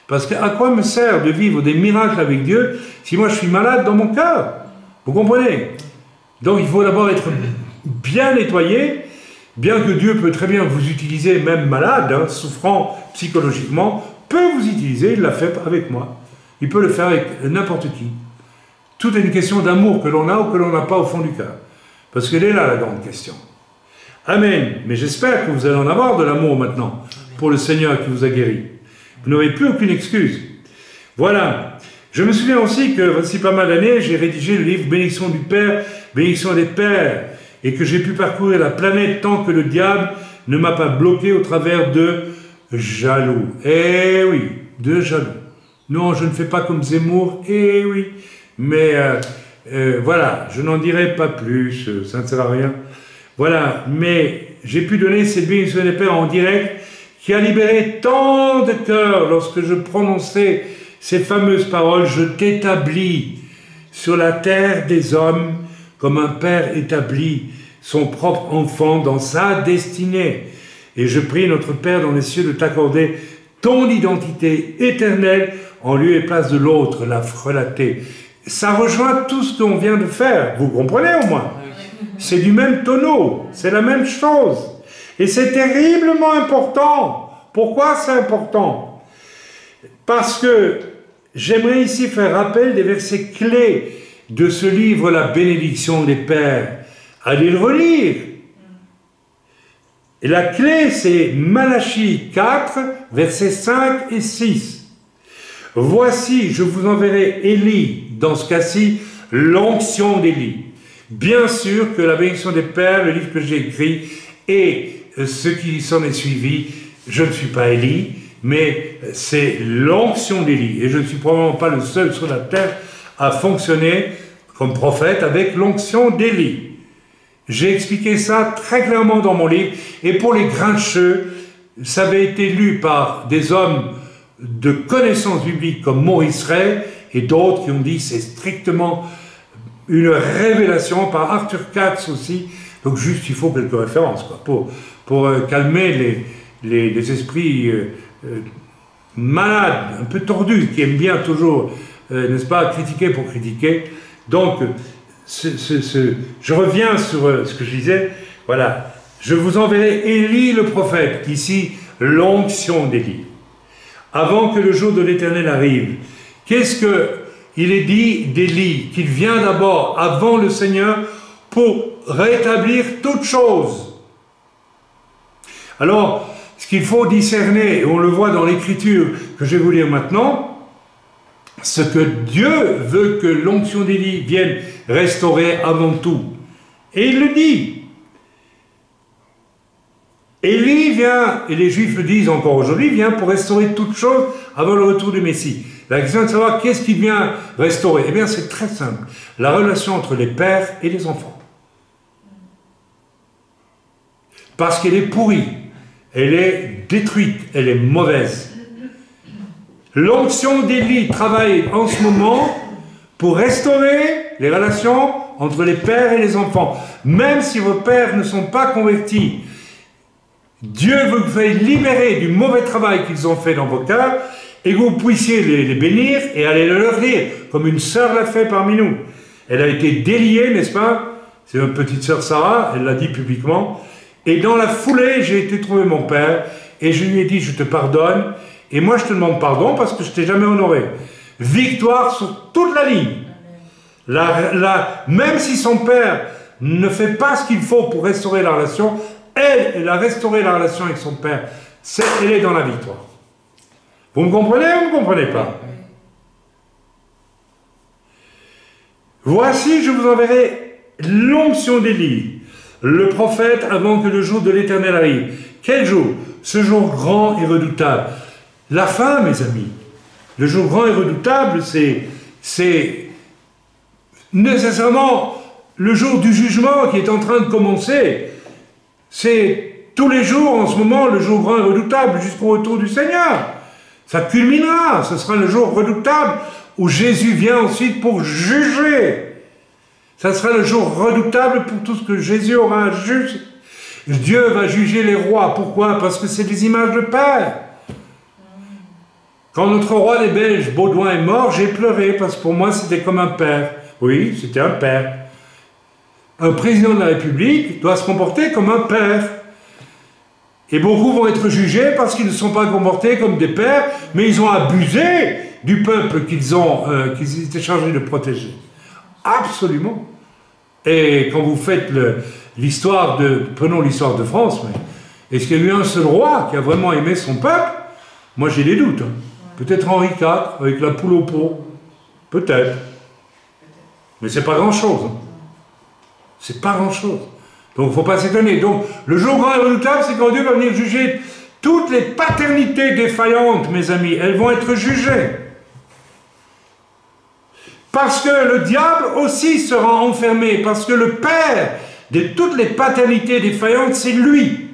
parce qu'à quoi me sert de vivre des miracles avec Dieu si moi je suis malade dans mon cœur? Vous comprenez? Donc il faut d'abord être bien nettoyé, bien que Dieu peut très bien vous utiliser, même malade, hein, souffrant psychologiquement, peut vous utiliser, il l'a fait avec moi. Il peut le faire avec n'importe qui. Tout est une question d'amour que l'on a ou que l'on n'a pas au fond du cœur. Parce qu'elle est là, la grande question. Amen. Mais j'espère que vous allez en avoir de l'amour maintenant, pour le Seigneur qui vous a guéri. Vous n'aurez plus aucune excuse. Voilà. Je me souviens aussi que, voici pas mal d'années, j'ai rédigé le livre Bénédiction du Père, Bénédiction des Pères, et que j'ai pu parcourir la planète tant que le diable ne m'a pas bloqué au travers de jaloux. Eh oui, de jaloux. Non, je ne fais pas comme Zemmour, eh oui. Mais voilà, je n'en dirai pas plus, ça ne sert à rien. Voilà, mais j'ai pu donner cette bénédiction des Pères en direct qui a libéré tant de cœurs lorsque je prononçais ces fameuses paroles. Je t'établis sur la terre des hommes comme un père établit son propre enfant dans sa destinée. Et je prie notre Père dans les cieux de t'accorder ton identité éternelle en lieu et place de l'autre, la frelater. Ça rejoint tout ce qu'on vient de faire. Vous comprenez au moins? C'est du même tonneau, c'est la même chose. Et c'est terriblement important. Pourquoi c'est important? Parce que j'aimerais ici faire rappel des versets clés de ce livre, La bénédiction des pères. Allez le relire. Et la clé, c'est Malachie 4, versets 5 et 6. Voici, je vous enverrai Élie, dans ce cas-ci, l'onction d'Élie. Bien sûr que la bénédiction des pères, le livre que j'ai écrit, et ce qui s'en est suivi, je ne suis pas Élie, mais c'est l'onction d'Élie. Et je ne suis probablement pas le seul sur la terre à fonctionner comme prophète avec l'onction d'Élie. J'ai expliqué ça très clairement dans mon livre, et pour les grincheux, ça avait été lu par des hommes de connaissances bibliques comme Maurice Ray et d'autres qui ont dit c'est strictement une révélation, par Arthur Katz aussi. Donc juste il faut quelques références quoi, pour calmer les esprits malades, un peu tordus, qui aiment bien toujours, n'est-ce pas, critiquer pour critiquer. Donc je reviens sur ce que je disais, voilà, je vous enverrai Élie le prophète, ici l'onction d'Élie, avant que le jour de l'Éternel arrive. Qu'est-ce qu'il est dit d'Élie? Qu'il vient d'abord avant le Seigneur pour rétablir toutes choses. Alors, ce qu'il faut discerner, et on le voit dans l'Écriture que je vais vous lire maintenant, ce que Dieu veut que l'onction d'Élie vienne restaurer avant tout. Et il le dit. Élie vient, et les Juifs le disent encore aujourd'hui, vient pour restaurer toutes choses avant le retour du Messie. La question est de savoir qu'est-ce qui vient restaurer. Eh bien, c'est très simple. La relation entre les pères et les enfants. Parce qu'elle est pourrie, elle est détruite, elle est mauvaise. L'onction d'Élie travaille en ce moment pour restaurer les relations entre les pères et les enfants. Même si vos pères ne sont pas convertis, Dieu veut vous faire libérer du mauvais travail qu'ils ont fait dans vos cœurs et que vous puissiez les bénir et aller le leur dire, comme une sœur l'a fait parmi nous. Elle a été déliée, n'est-ce pas? C'est notre petite sœur Sarah, elle l'a dit publiquement. Et dans la foulée, j'ai été trouver mon père et je lui ai dit, je te pardonne. Et moi, je te demande pardon parce que je ne t'ai jamais honoré. Victoire sur toute la ligne. Même si son père ne fait pas ce qu'il faut pour restaurer la relation, elle a restauré la relation avec son père. Elle est dans la victoire. Vous me comprenez ou vous ne me comprenez pas? Voici, je vous enverrai l'onction d'Élie, le prophète, avant que le jour de l'Éternel arrive. Quel jour? Ce jour grand et redoutable. La fin, mes amis. Le jour grand et redoutable, c'est nécessairement le jour du jugement qui est en train de commencer. C'est tous les jours, en ce moment, le jour grand et redoutable, jusqu'au retour du Seigneur. Ça culminera, ce sera le jour redoutable où Jésus vient ensuite pour juger. Ça sera le jour redoutable pour tout ce que Jésus aura à juger. Dieu va juger les rois. Pourquoi? Parce que c'est des images de Père. Quand notre roi des Belges, Baudouin, est mort, j'ai pleuré parce que pour moi c'était comme un père. Oui, c'était un père. Un président de la République doit se comporter comme un père. Et beaucoup vont être jugés parce qu'ils ne sont pas comportés comme des pères, mais ils ont abusé du peuple qu'ils étaient chargés de protéger. Absolument. Et quand vous faites l'histoire prenons l'histoire de France, est-ce qu'il y a eu un seul roi qui a vraiment aimé son peuple? Moi j'ai des doutes. Hein. Peut-être Henri IV, avec la poule au pot. Peut-être. Mais c'est pas grand-chose. Hein. C'est pas grand-chose. Donc il ne faut pas s'étonner. Donc le jour grand et redoutable, c'est quand Dieu va venir juger toutes les paternités défaillantes, mes amis. Elles vont être jugées. Parce que le diable aussi sera enfermé. Parce que le père de toutes les paternités défaillantes, c'est lui.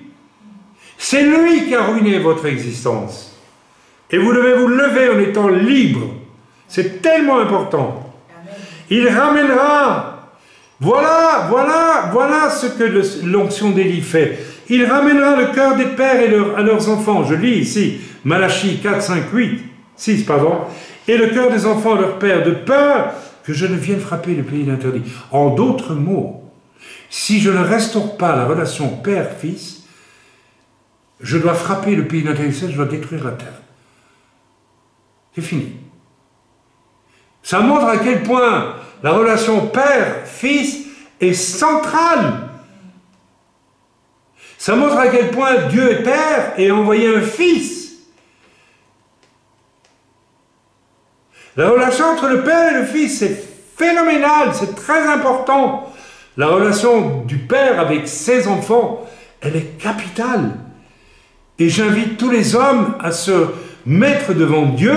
C'est lui qui a ruiné votre existence. Et vous devez vous lever en étant libre. C'est tellement important. Il ramènera... Voilà ce que l'onction d'Élie fait. Il ramènera le cœur des pères à leurs enfants. Je lis ici, Malachie 4, 5, 6, et le cœur des enfants à leur père, de peur que je ne vienne frapper le pays d'interdit. En d'autres mots, si je ne restaure pas la relation père-fils, je dois frapper le pays d'interdit, je dois détruire la terre. C'est fini. Ça montre à quel point la relation père-fils est centrale. Ça montre à quel point Dieu est père et a envoyé un fils. La relation entre le père et le fils, c'est phénoménal, c'est très important. La relation du père avec ses enfants, elle est capitale. Et j'invite tous les hommes à se mettre devant Dieu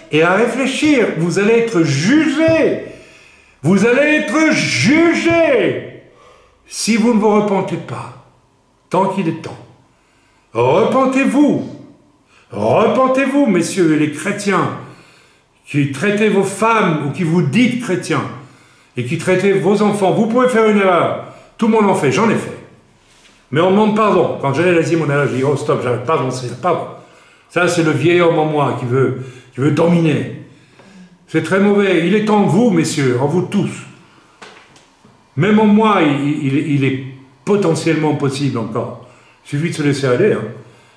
et à réfléchir. Vous allez être jugés. Vous allez être jugés si vous ne vous repentez pas, tant qu'il est temps. Repentez-vous. Repentez-vous, messieurs les chrétiens, qui traitez vos femmes ou qui vous dites chrétiens, et qui traitez vos enfants. Vous pouvez faire une erreur. Tout le monde en fait, j'en ai fait. Mais on demande pardon. Quand j'allais dire mon erreur, je dis, oh stop, j'arrête, pardon, c'est pardon. Ça, c'est le vieil homme en moi qui veut dominer. C'est très mauvais. Il est en vous, messieurs, en vous tous. Même en moi, il est potentiellement possible encore. Il suffit de se laisser aller. Hein.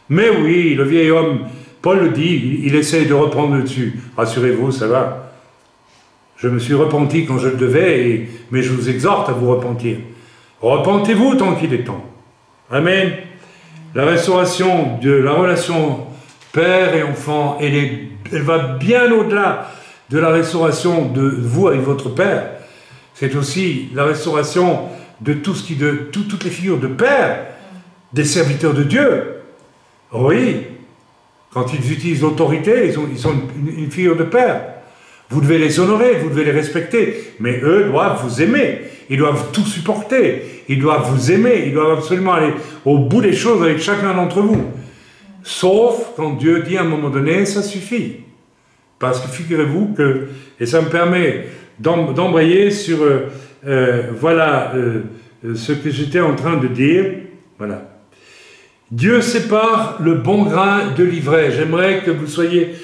Mais oui, le vieil homme, Paul le dit, il essaie de reprendre le dessus. Rassurez-vous, ça va. Je me suis repenti quand je le devais, mais je vous exhorte à vous repentir. Repentez-vous tant qu'il est temps. Amen. La restauration de la relation père et enfant, elle va bien au-delà de la restauration de vous avec votre père. C'est aussi la restauration de toutes les figures de père, des serviteurs de Dieu. Oui, quand ils utilisent l'autorité, ils sont une figure de père. Vous devez les honorer, vous devez les respecter, mais eux doivent vous aimer, ils doivent tout supporter, ils doivent vous aimer, ils doivent absolument aller au bout des choses avec chacun d'entre vous. Sauf quand Dieu dit à un moment donné, ça suffit. Parce que figurez-vous que, et ça me permet d'embrayer sur, voilà, ce que j'étais en train de dire, voilà. Dieu sépare le bon grain de l'ivraie. J'aimerais que vous soyez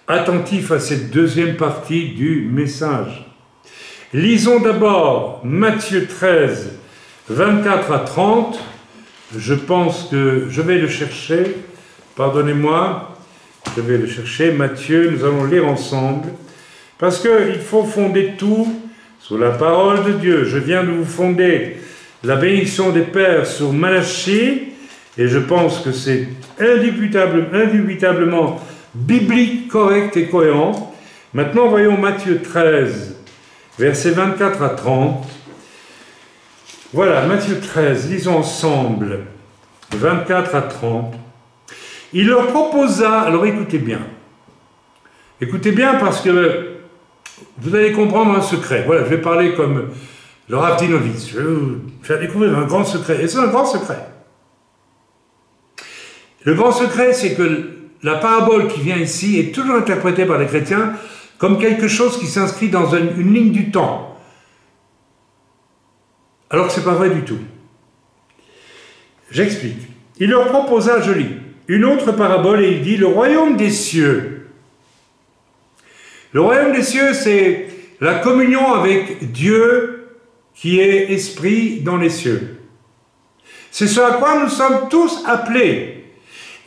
attentifs à cette deuxième partie du message. Lisons d'abord Matthieu 13, 24 à 30. Je pense que je vais le chercher. Pardonnez-moi, je vais le chercher. Matthieu, nous allons lire ensemble. Parce qu'il faut fonder tout sur la parole de Dieu. Je viens de vous fonder la bénédiction des pères sur Malachie. Et je pense que c'est indubitablement biblique, correct et cohérent. Maintenant, voyons Matthieu 13, versets 24 à 30. Voilà, Matthieu 13, lisons ensemble, 24 à 30. Il leur proposa, alors écoutez bien parce que vous allez comprendre un secret. Voilà, je vais parler comme le Rav Dinovitz. Je vais découvrir un grand secret, et c'est un grand secret. Le grand secret, c'est que la parabole qui vient ici est toujours interprétée par les chrétiens comme quelque chose qui s'inscrit dans une ligne du temps. Alors que ce n'est pas vrai du tout. J'explique. Il leur proposa, je lis, une autre parabole et il dit, le royaume des cieux. Le royaume des cieux, c'est la communion avec Dieu qui est esprit dans les cieux. C'est ce à quoi nous sommes tous appelés.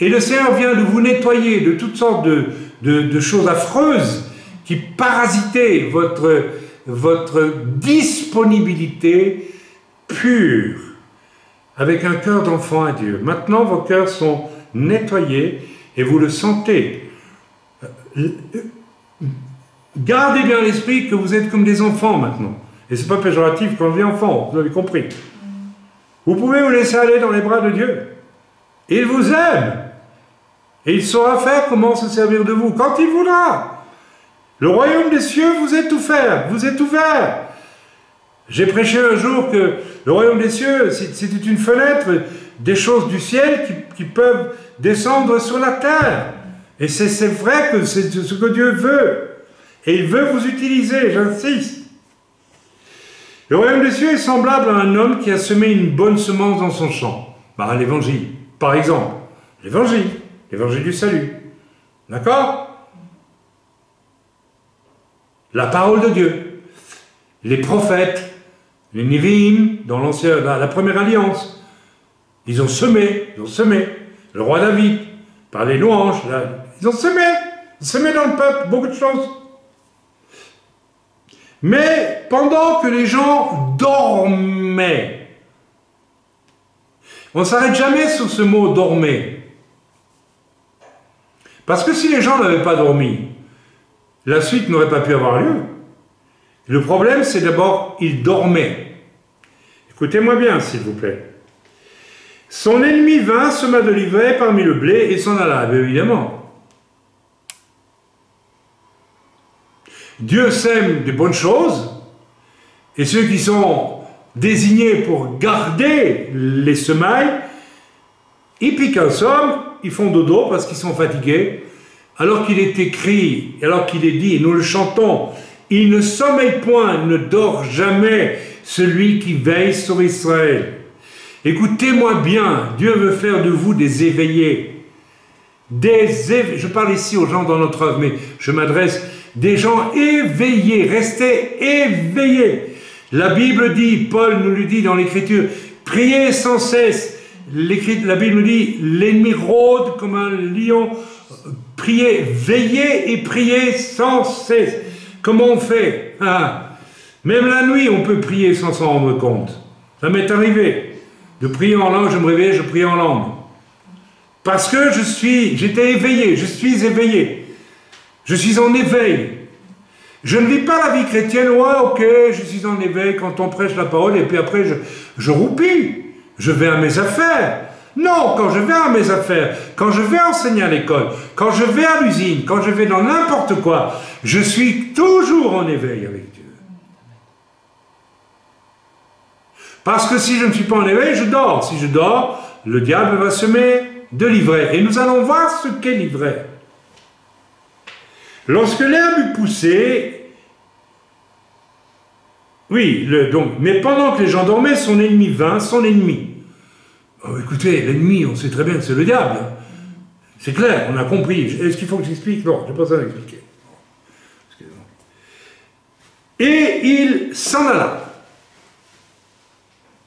Et le Seigneur vient de vous nettoyer de toutes sortes de choses affreuses qui parasitaient votre disponibilité pure avec un cœur d'enfant à Dieu. Maintenant, vos cœurs sont nettoyés et vous le sentez. Gardez bien à l'esprit que vous êtes comme des enfants maintenant. Et ce n'est pas péjoratif quand on dit enfant, vous avez compris. Vous pouvez vous laisser aller dans les bras de Dieu. Il vous aime. Et il saura faire comment se servir de vous, quand il voudra. Le royaume des cieux vous est ouvert. Vous êtes ouvert. J'ai prêché un jour que le royaume des cieux, c'était une fenêtre des choses du ciel qui peuvent descendre sur la terre. Et c'est vrai que c'est ce que Dieu veut. Et il veut vous utiliser, j'insiste. Le royaume des cieux est semblable à un homme qui a semé une bonne semence dans son champ. L'évangile, par exemple. L'évangile du salut. D'accord? La parole de Dieu. Les prophètes, les Nevi'im, dans la première alliance. Ils ont semé. Le roi David, par les louanges, ils ont semé dans le peuple beaucoup de choses. Mais pendant que les gens dormaient, on ne s'arrête jamais sur ce mot « dormait ». Parce que si les gens n'avaient pas dormi, la suite n'aurait pas pu avoir lieu. Le problème, c'est d'abord, ils dormaient. Écoutez-moi bien, s'il vous plaît. Son ennemi vint, sema de l'ivraie parmi le blé et s'en alla, évidemment. Dieu sème des bonnes choses, et ceux qui sont désignés pour garder les semailles, ils piquent un somme, ils font dodo parce qu'ils sont fatigués, alors qu'il est écrit, alors qu'il est dit, et nous le chantons, il ne sommeille point, ne dort jamais celui qui veille sur Israël. Écoutez-moi bien, Dieu veut faire de vous des éveillés. Je parle ici aux gens dans notre œuvre, mais je m'adresse des gens éveillés, restez éveillés. La Bible dit, Paul nous le dit dans l'Écriture, priez sans cesse. La Bible nous dit, l'ennemi rôde comme un lion, priez, veillez et priez sans cesse. Comment on fait? Même la nuit, on peut prier sans s'en rendre compte. Ça m'est arrivé de prier en langue, je me réveillais, je priais en langue. Parce que j'étais éveillé, je suis éveillé. Je suis en éveil. Je ne vis pas la vie chrétienne, ouais, ok, je suis en éveil quand on prêche la parole, et puis après je roupille. Je vais à mes affaires. Non, quand je vais à mes affaires, quand je vais enseigner à l'école, quand je vais à l'usine, quand je vais dans n'importe quoi, je suis toujours en éveil avec Dieu. Parce que si je ne suis pas en éveil, je dors. Si je dors, le diable va semer de l'ivraie. Et nous allons voir ce qu'est l'ivraie. Lorsque l'herbe eut poussé, oui, mais pendant que les gens dormaient, son ennemi vint, son ennemi. Oh, écoutez, l'ennemi, on sait très bien que c'est le diable. C'est clair, on a compris. Est-ce qu'il faut que j'explique? Non, je n'ai pas besoin d'expliquer. Et il s'en alla.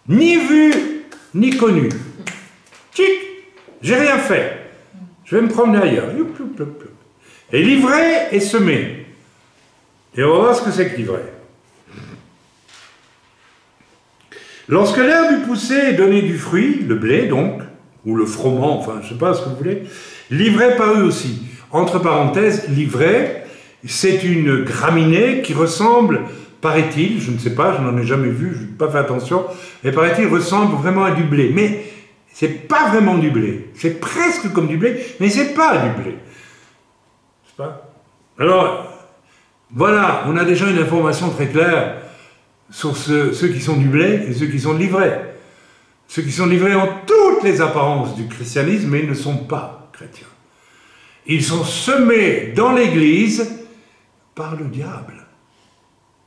Ni vu, ni connu. Tchic, j'ai rien fait. Je vais me promener ailleurs. Et l'ivraie est semée. Et on va voir ce que c'est que l'ivraie. Lorsque l'herbe eut poussé et donné du fruit, le blé donc, ou le froment, enfin je ne sais pas ce que vous voulez, l'ivraie parut aussi. Entre parenthèses, l'ivraie, c'est une graminée qui ressemble, paraît-il, je ne sais pas, je n'en ai jamais vu, je n'ai pas fait attention, mais paraît-il ressemble vraiment à du blé. Mais c'est pas vraiment du blé. C'est presque comme du blé, mais c'est pas du blé. C'est pas? Alors, voilà, on a déjà une information très claire sur ceux qui sont du blé et ceux qui sont de l'ivraie. Ceux qui sont de l'ivraie ont toutes les apparences du christianisme, mais ils ne sont pas chrétiens. Ils sont semés dans l'Église par le diable.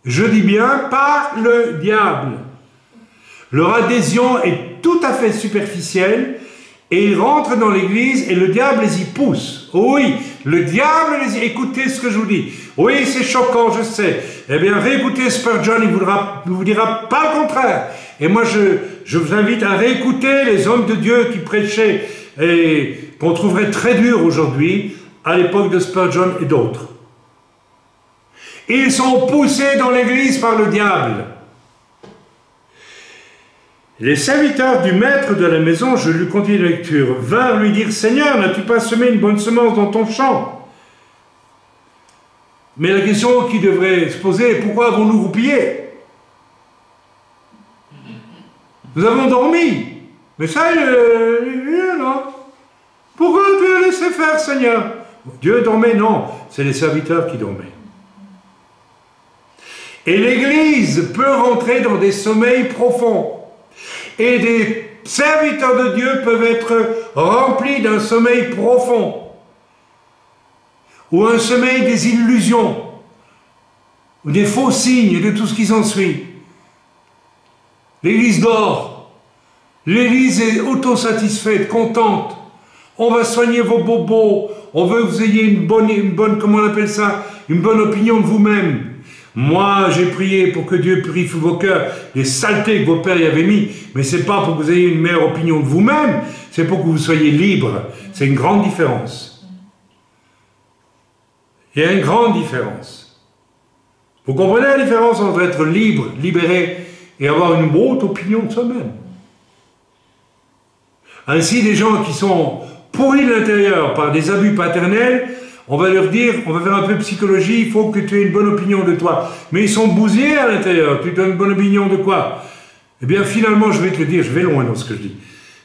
Je dis bien par le diable. Leur adhésion est tout à fait superficielle et ils rentrent dans l'Église et le diable les y pousse. Oui, le diable les y... Écoutez ce que je vous dis. Oui, c'est choquant, je sais. Eh bien, réécoutez Spurgeon, il vous dira pas le contraire. Et moi, je vous invite à réécouter les hommes de Dieu qui prêchaient et qu'on trouverait très dur aujourd'hui, à l'époque de Spurgeon et d'autres. Ils sont poussés dans l'Église par le diable. Les serviteurs du maître de la maison, je lui continue la lecture, vinrent lui dire, « Seigneur, n'as-tu pas semé une bonne semence dans ton champ ?» Mais la question qui devrait se poser est, pourquoi avons-nous roupillé? Nous avons dormi. Mais ça, non. Pourquoi tu as laissé faire, Seigneur? Dieu dormait? Non, c'est les serviteurs qui dormaient. Et l'Église peut rentrer dans des sommeils profonds. Et des serviteurs de Dieu peuvent être remplis d'un sommeil profond. Ou un sommeil des illusions. Ou des faux signes et de tout ce qui s'ensuit. L'Église dort. L'Église est autosatisfaite, contente. On va soigner vos bobos. On veut que vous ayez une bonne, comment on appelle ça? Une bonne opinion de vous-même. Moi, j'ai prié pour que Dieu purifie vos cœurs, les saletés que vos pères y avaient mis, mais c'est pas pour que vous ayez une meilleure opinion de vous-même, c'est pour que vous soyez libre. C'est une grande différence. Il y a une grande différence. Vous comprenez la différence entre être libre, libéré, et avoir une haute opinion de soi-même? Ainsi, des gens qui sont pourris de l'intérieur par des abus paternels, on va leur dire, on va faire un peu de psychologie, il faut que tu aies une bonne opinion de toi. Mais ils sont bousillés à l'intérieur, tu donnes une bonne opinion de quoi? Eh bien, finalement, je vais te le dire, je vais loin dans ce que je dis.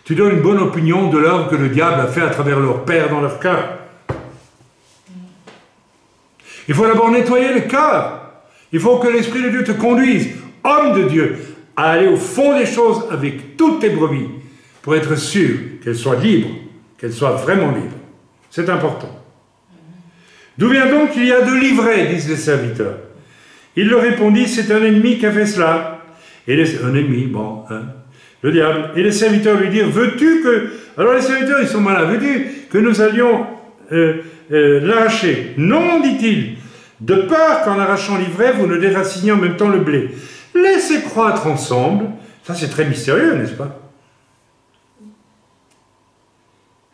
Tu donnes une bonne opinion de l'œuvre que le diable a fait à travers leur père dans leur cœur. Il faut d'abord nettoyer le cœur. Il faut que l'Esprit de Dieu te conduise, homme de Dieu, à aller au fond des choses avec toutes tes brebis, pour être sûr qu'elles soient libres, qu'elles soient vraiment libres. C'est important. D'où vient donc qu'il y a de l'ivraie, disent les serviteurs. Il leur répondit, c'est un ennemi qui a fait cela. Et un ennemi, bon, hein, le diable. Et les serviteurs lui dirent, veux-tu que... Alors les serviteurs, ils sont malins. Veux-tu que nous allions l'arracher? Non, dit-il. De peur qu'en arrachant l'ivraie, vous ne déraciniez en même temps le blé. Laissez croître ensemble. Ça, c'est très mystérieux, n'est-ce pas?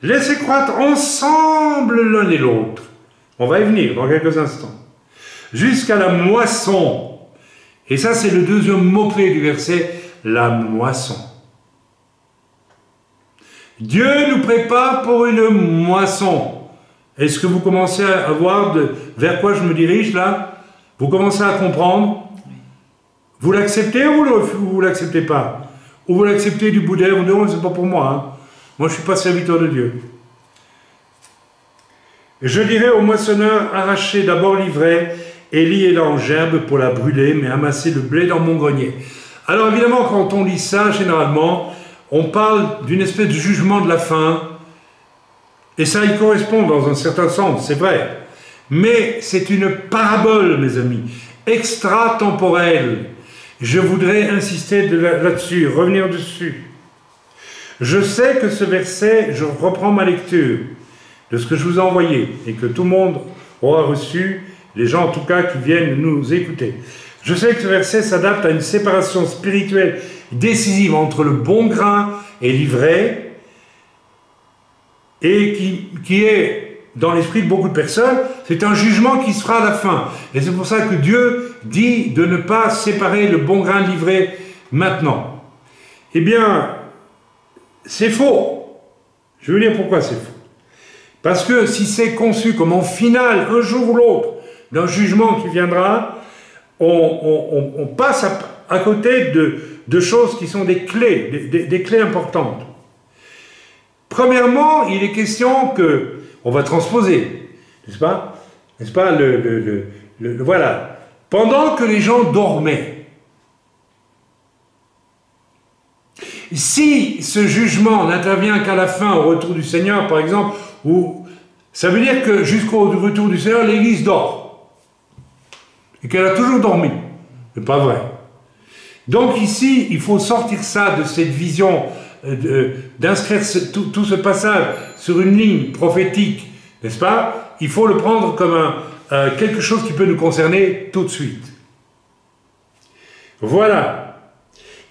Laissez croître ensemble l'un et l'autre. On va y venir dans quelques instants. Jusqu'à la moisson. Et ça, c'est le deuxième mot-clé du verset, la moisson. Dieu nous prépare pour une moisson. Est-ce que vous commencez à voir vers quoi je me dirige là? Vous commencez à comprendre? Vous l'acceptez ou vous ne l'acceptez pas? Ou vous l'acceptez du bout d'air, vous dites, oh, c'est pas pour moi. Hein. Moi, je ne suis pas serviteur de Dieu. Je dirais au moissonneur, arrachez d'abord l'ivraie et liez-la en gerbe pour la brûler, mais amassez le blé dans mon grenier. Alors évidemment, quand on lit ça, généralement, on parle d'une espèce de jugement de la fin, et ça y correspond dans un certain sens, c'est vrai. Mais c'est une parabole, mes amis, extratemporelle. Je voudrais insister là-dessus, revenir dessus. Je sais que ce verset, je reprends ma lecture de ce que je vous ai envoyé et que tout le monde aura reçu, les gens en tout cas qui viennent nous écouter. Je sais que ce verset s'adapte à une séparation spirituelle décisive entre le bon grain et l'ivraie, et qui est dans l'esprit de beaucoup de personnes, c'est un jugement qui se fera à la fin. Et c'est pour ça que Dieu dit de ne pas séparer le bon grain de l'ivraie maintenant. Eh bien, c'est faux. Je veux dire pourquoi c'est faux. Parce que si c'est conçu comme en finale, un jour ou l'autre, d'un jugement qui viendra, on passe à côté de choses qui sont des clés, des clés importantes. Premièrement, il est question que, on va transposer, n'est-ce pas? N'est-ce pas? Voilà. Pendant que les gens dormaient, si ce jugement n'intervient qu'à la fin, au retour du Seigneur, par exemple, ça veut dire que jusqu'au retour du Seigneur, l'Église dort. Et qu'elle a toujours dormi. C'est pas vrai. Donc ici, il faut sortir ça de cette vision, d'inscrire tout ce passage sur une ligne prophétique, n'est-ce pas? Il faut le prendre comme quelque chose qui peut nous concerner tout de suite. Voilà.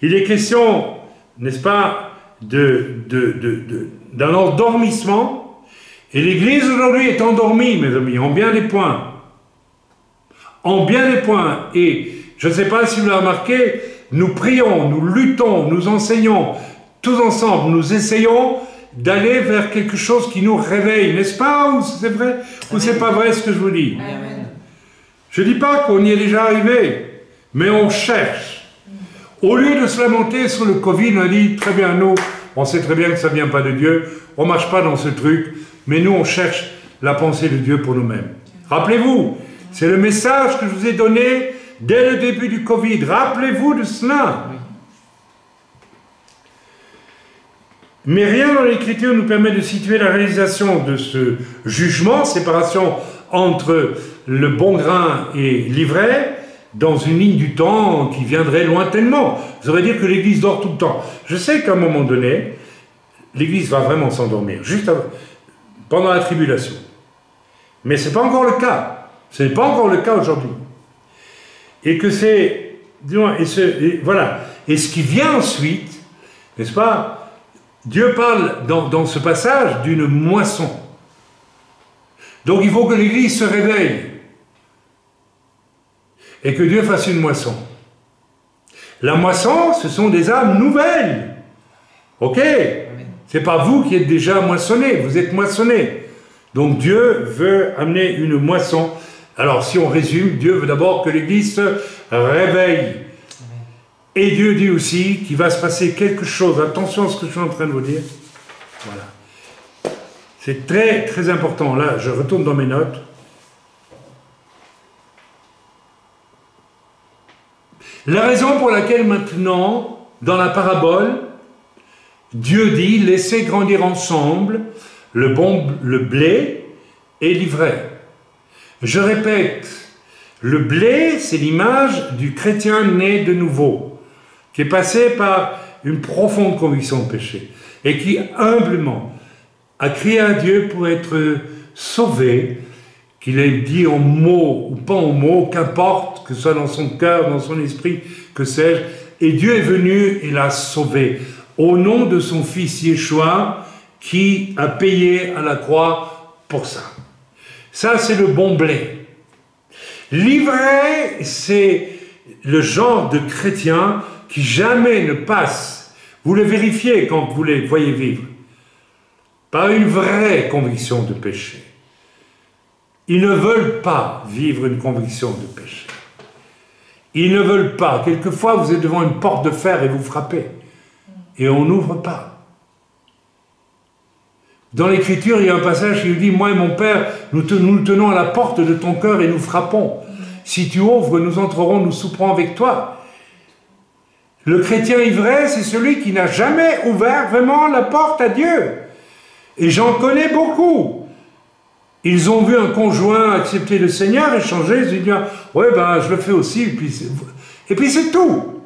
Il est question, n'est-ce pas, d'un endormissement, et l'Église aujourd'hui est endormie, mes amis, en bien des points. En bien des points. Et je ne sais pas si vous l'avez remarqué, nous prions, nous luttons, nous enseignons, tous ensemble, nous essayons d'aller vers quelque chose qui nous réveille, n'est-ce pas? Ou c'est vrai, ou c'est pas vrai ce que je vous dis? Amen. Je ne dis pas qu'on y est déjà arrivé, mais on cherche. Au lieu de se lamenter sur le Covid, on a dit, très bien, nous, on sait très bien que ça ne vient pas de Dieu, on ne marche pas dans ce truc, mais nous, on cherche la pensée de Dieu pour nous-mêmes. Rappelez-vous, c'est le message que je vous ai donné dès le début du Covid. Rappelez-vous de cela. Mais rien dans l'Écriture nous permet de situer la réalisation de ce jugement, séparation entre le bon grain et l'ivraie, dans une ligne du temps qui viendrait lointainement. Ça veut dire que l'Église dort tout le temps. Je sais qu'à un moment donné, l'Église va vraiment s'endormir, juste pendant la tribulation. Mais ce n'est pas encore le cas. Ce n'est pas encore le cas aujourd'hui. Et que c'est... voilà. Et ce qui vient ensuite, n'est-ce pas? Dieu parle dans ce passage d'une moisson. Donc il faut que l'Église se réveille. Et que Dieu fasse une moisson. La moisson, ce sont des âmes nouvelles. Ok? C'est pas vous qui êtes déjà moissonnés, vous êtes moissonnés. Donc Dieu veut amener une moisson. Alors si on résume, Dieu veut d'abord que l'Église se réveille. Et Dieu dit aussi qu'il va se passer quelque chose. Attention à ce que je suis en train de vous dire. Voilà. C'est très, très important. Là, je retourne dans mes notes. La raison pour laquelle maintenant, dans la parabole, Dieu dit, laissez grandir ensemble le blé et l'ivraie. Je répète, le blé, c'est l'image du chrétien né de nouveau, qui est passé par une profonde conviction de péché, et qui humblement a crié à Dieu pour être sauvé, qu'il ait dit en mots ou pas en mots, qu'importe, que ce soit dans son cœur, dans son esprit, que sais-je, et Dieu est venu et l'a sauvé, au nom de son fils Yeshua, qui a payé à la croix pour ça. Ça, c'est le bon blé. L'ivraie, c'est le genre de chrétien qui jamais ne passe, vous le vérifiez quand vous les voyez vivre, par une vraie conviction de péché. Ils ne veulent pas vivre une conviction de péché. Ils ne veulent pas. Quelquefois, vous êtes devant une porte de fer et vous frappez. Et on n'ouvre pas. Dans l'Écriture, il y a un passage qui nous dit « Moi et mon Père, nous tenons à la porte de ton cœur et nous frappons. Si tu ouvres, nous entrerons, nous souperons avec toi. » Le chrétien ivraie, c'est celui qui n'a jamais ouvert vraiment la porte à Dieu. Et j'en connais beaucoup. Ils ont vu un conjoint accepter le Seigneur et changer, ils se disent, ouais, ben, je le fais aussi, et puis c'est tout.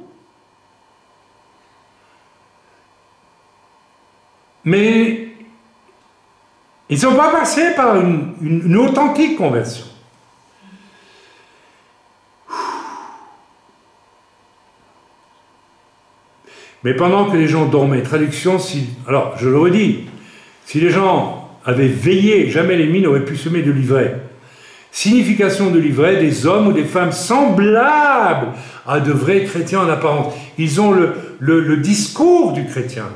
Mais ils ne sont pas passés par une authentique conversion. Mais pendant que les gens dormaient, traduction, alors je le redis, si les gens avaient veillé, jamais l'ennemi n'aurait pu semer de l'ivraie. Signification de l'ivraie, des hommes ou des femmes semblables à de vrais chrétiens en apparence. Ils ont le discours du chrétien.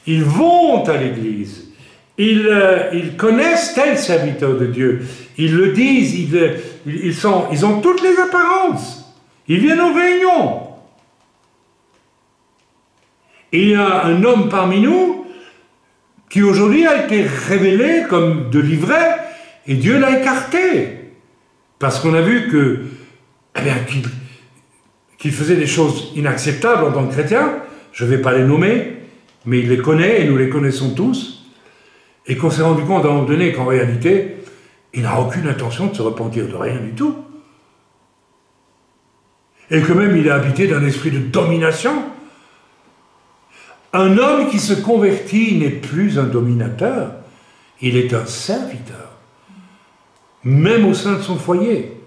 Ils vont à l'église. Ils connaissent tel serviteur de Dieu. Ils le disent. Ils ont toutes les apparences. Ils viennent aux réunions. Et il y a un homme parmi nous qui aujourd'hui a été révélé comme de l'ivraie et Dieu l'a écarté. Parce qu'on a vu que, qu'il faisait des choses inacceptables en tant que chrétien, je ne vais pas les nommer, mais il les connaît et nous les connaissons tous, et qu'on s'est rendu compte à un moment donné qu'en réalité, il n'a aucune intention de se repentir de rien du tout. Et que même il est habité d'un esprit de domination. Un homme qui se convertit n'est plus un dominateur, il est un serviteur, même au sein de son foyer.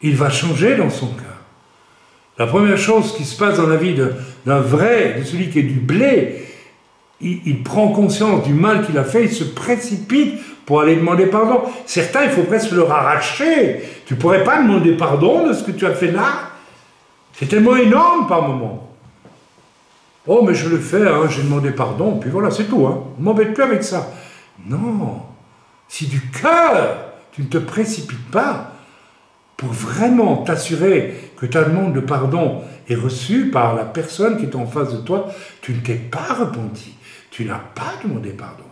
Il va changer dans son cœur. La première chose qui se passe dans la vie d'un vrai, de celui qui est du blé, il prend conscience du mal qu'il a fait, il se précipite pour aller demander pardon. Certains, il faut presque leur arracher. Tu ne pourrais pas demander pardon de ce que tu as fait là? C'est tellement énorme par moment. Oh, mais je le fais, hein, j'ai demandé pardon, puis voilà, c'est tout. Hein. Ne m'embête plus avec ça. Non. Si du cœur, tu ne te précipites pas pour vraiment t'assurer que ta demande de pardon est reçue par la personne qui est en face de toi, tu ne t'es pas repenti. Tu n'as pas demandé pardon.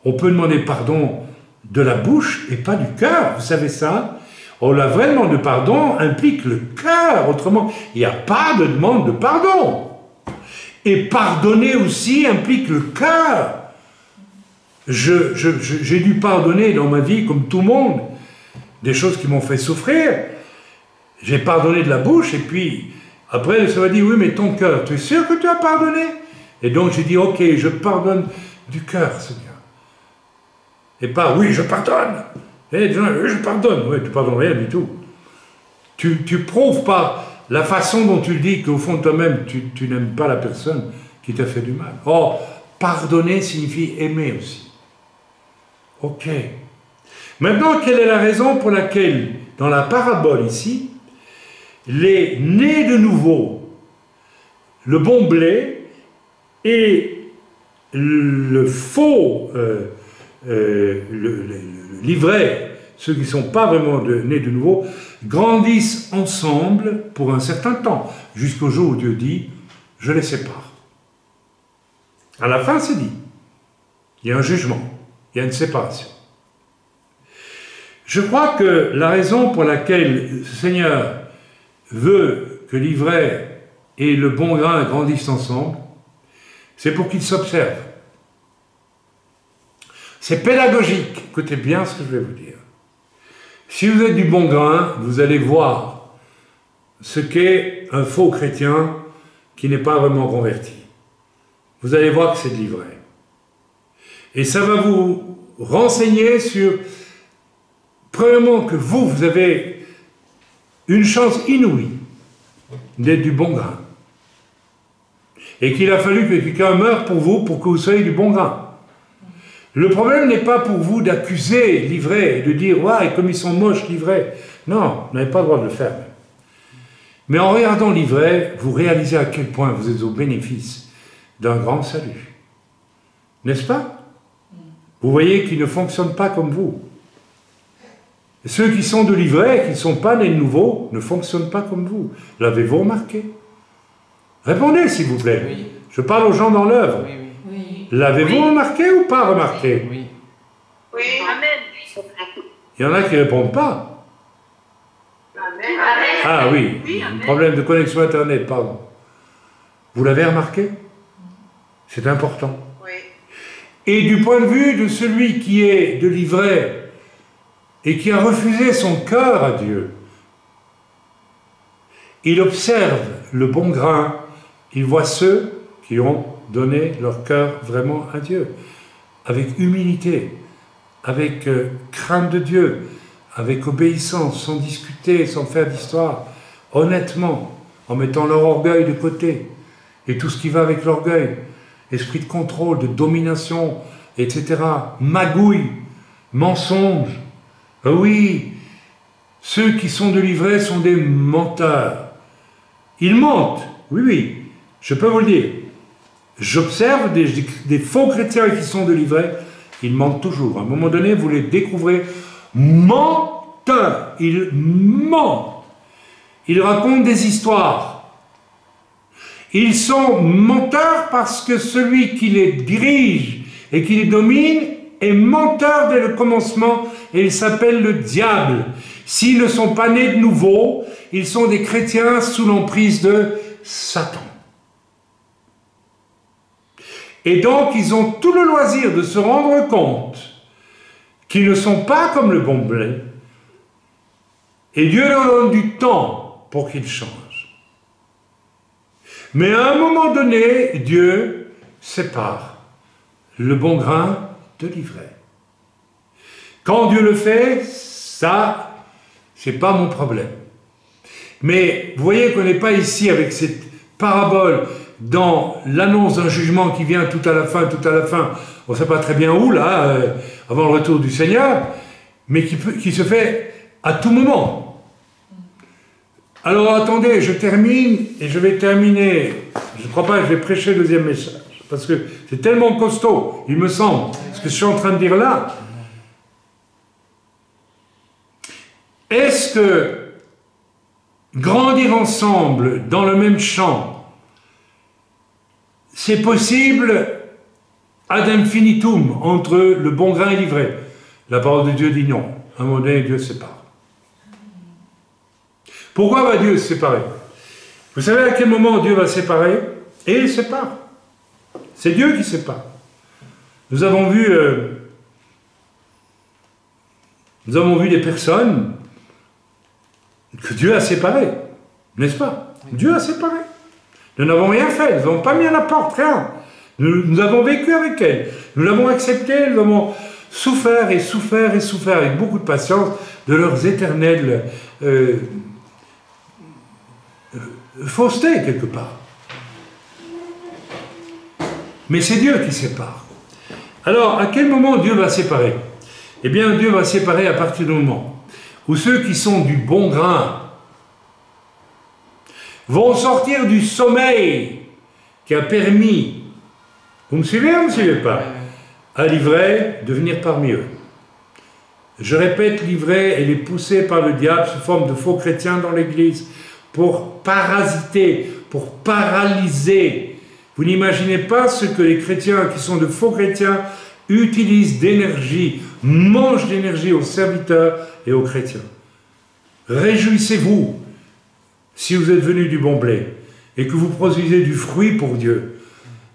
On peut demander pardon de la bouche et pas du cœur. Vous savez ça? Oh, la vraie demande de pardon implique le cœur. Autrement, il n'y a pas de demande de pardon. Et pardonner aussi implique le cœur. J'ai dû pardonner dans ma vie, comme tout le monde, des choses qui m'ont fait souffrir. J'ai pardonné de la bouche, et puis après, ça m'a dit, oui, mais ton cœur, tu es sûr que tu as pardonné? Et donc j'ai dit, ok, je pardonne du cœur, Seigneur. Et pas, oui, je pardonne. Et oui, je pardonne. Oui, tu pardonnes rien du tout. Tu prouves par la façon dont tu le dis qu'au fond de toi-même, tu n'aimes pas la personne qui t'a fait du mal. Or, pardonner signifie aimer aussi. Ok. Maintenant, quelle est la raison pour laquelle, dans la parabole ici, les nés de nouveau, le bon blé et le faux, l'ivraie, ceux qui ne sont pas vraiment nés de nouveau, grandissent ensemble pour un certain temps, jusqu'au jour où Dieu dit « je les sépare ». À la fin, c'est dit. Il y a un jugement, il y a une séparation. Je crois que la raison pour laquelle le Seigneur veut que l'ivraie et le bon grain grandissent ensemble, c'est pour qu'ils s'observent. C'est pédagogique. Écoutez bien ce que je vais vous dire. Si vous êtes du bon grain, vous allez voir ce qu'est un faux chrétien qui n'est pas vraiment converti. Vous allez voir que c'est de l'ivraie. Et ça va vous renseigner sur, premièrement, que vous avez une chance inouïe d'être du bon grain. Et qu'il a fallu que quelqu'un meure pour vous pour que vous soyez du bon grain. Le problème n'est pas pour vous d'accuser l'ivraie et de dire « ouais, comme ils sont moches, l'ivraie ». Non, vous n'avez pas le droit de le faire. Mais en regardant l'ivraie, vous réalisez à quel point vous êtes au bénéfice d'un grand salut. N'est-ce pas? Vous voyez qu'ils ne fonctionnent pas comme vous. Ceux qui sont de l'ivraie, qui ne sont pas nés de nouveau, ne fonctionnent pas comme vous. L'avez-vous remarqué? Répondez, s'il vous plaît. Oui. Je parle aux gens dans l'œuvre. Oui, oui. L'avez-vous remarqué ou pas remarqué? Oui. Oui, amen. Il y en a qui ne répondent pas. Amen. Ah oui, Oui, un amen. problème de connexion Internet, pardon. Vous l'avez remarqué? C'est important. Oui. Et du point de vue de celui qui est de l'ivraie et qui a refusé son cœur à Dieu, il observe le bon grain, il voit ceux qui ont donné leur cœur vraiment à Dieu, avec humilité, avec crainte de Dieu, avec obéissance, sans discuter, sans faire d'histoire, honnêtement, en mettant leur orgueil de côté, et tout ce qui va avec l'orgueil, esprit de contrôle, de domination, etc., magouille, mensonge. Oui, ceux qui sont de l'ivraie sont des menteurs. Ils mentent, oui, je peux vous le dire. J'observe des faux chrétiens qui sont de l'ivraie, ils mentent toujours. À un moment donné, vous les découvrez menteurs. Ils mentent. Ils racontent des histoires. Ils sont menteurs parce que celui qui les dirige et qui les domine est menteur dès le commencement et il s'appelle le diable. S'ils ne sont pas nés de nouveau, ils sont des chrétiens sous l'emprise de Satan. Et donc, ils ont tout le loisir de se rendre compte qu'ils ne sont pas comme le bon blé. Et Dieu leur donne du temps pour qu'ils changent. Mais à un moment donné, Dieu sépare le bon grain de l'ivraie. Quand Dieu le fait, ça, c'est pas mon problème. Mais vous voyez qu'on n'est pas ici avec cette parabole dans l'annonce d'un jugement qui vient tout à la fin, on ne sait pas très bien où, là, avant le retour du Seigneur, mais qui se fait à tout moment. Alors attendez, je termine, et je vais terminer, je ne crois pas que je vais prêcher le deuxième message, parce que c'est tellement costaud, il me semble, ce que je suis en train de dire là. Est-ce que grandir ensemble dans le même champ, c'est possible ad infinitum entre le bon grain et l'ivraie? La parole de Dieu dit non. À un moment donné, Dieu sépare. Pourquoi va Dieu se séparer? Vous savez à quel moment Dieu va séparer? Et il sépare. C'est Dieu qui sépare. Nous avons vu des personnes que Dieu a séparées, n'est-ce pas? Dieu a séparé. Nous n'avons rien fait, nous n'avons pas mis à la porte, rien. Nous avons vécu avec elle, nous l'avons accepté, nous avons souffert et souffert et souffert avec beaucoup de patience de leurs éternelles faussetés, quelque part. Mais c'est Dieu qui sépare. Alors, à quel moment Dieu va séparer? Eh bien, Dieu va séparer à partir du moment où ceux qui sont du bon grain vont sortir du sommeil qui a permis, vous me suivez ou vous ne me suivez pas, à l'ivraie de venir parmi eux. Je répète, l'ivraie, elle est poussée par le diable sous forme de faux chrétiens dans l'Église pour parasiter, pour paralyser. Vous n'imaginez pas ce que les chrétiens qui sont de faux chrétiens utilisent d'énergie, mangent d'énergie aux serviteurs et aux chrétiens. Réjouissez-vous si vous êtes venus du bon blé et que vous produisez du fruit pour Dieu.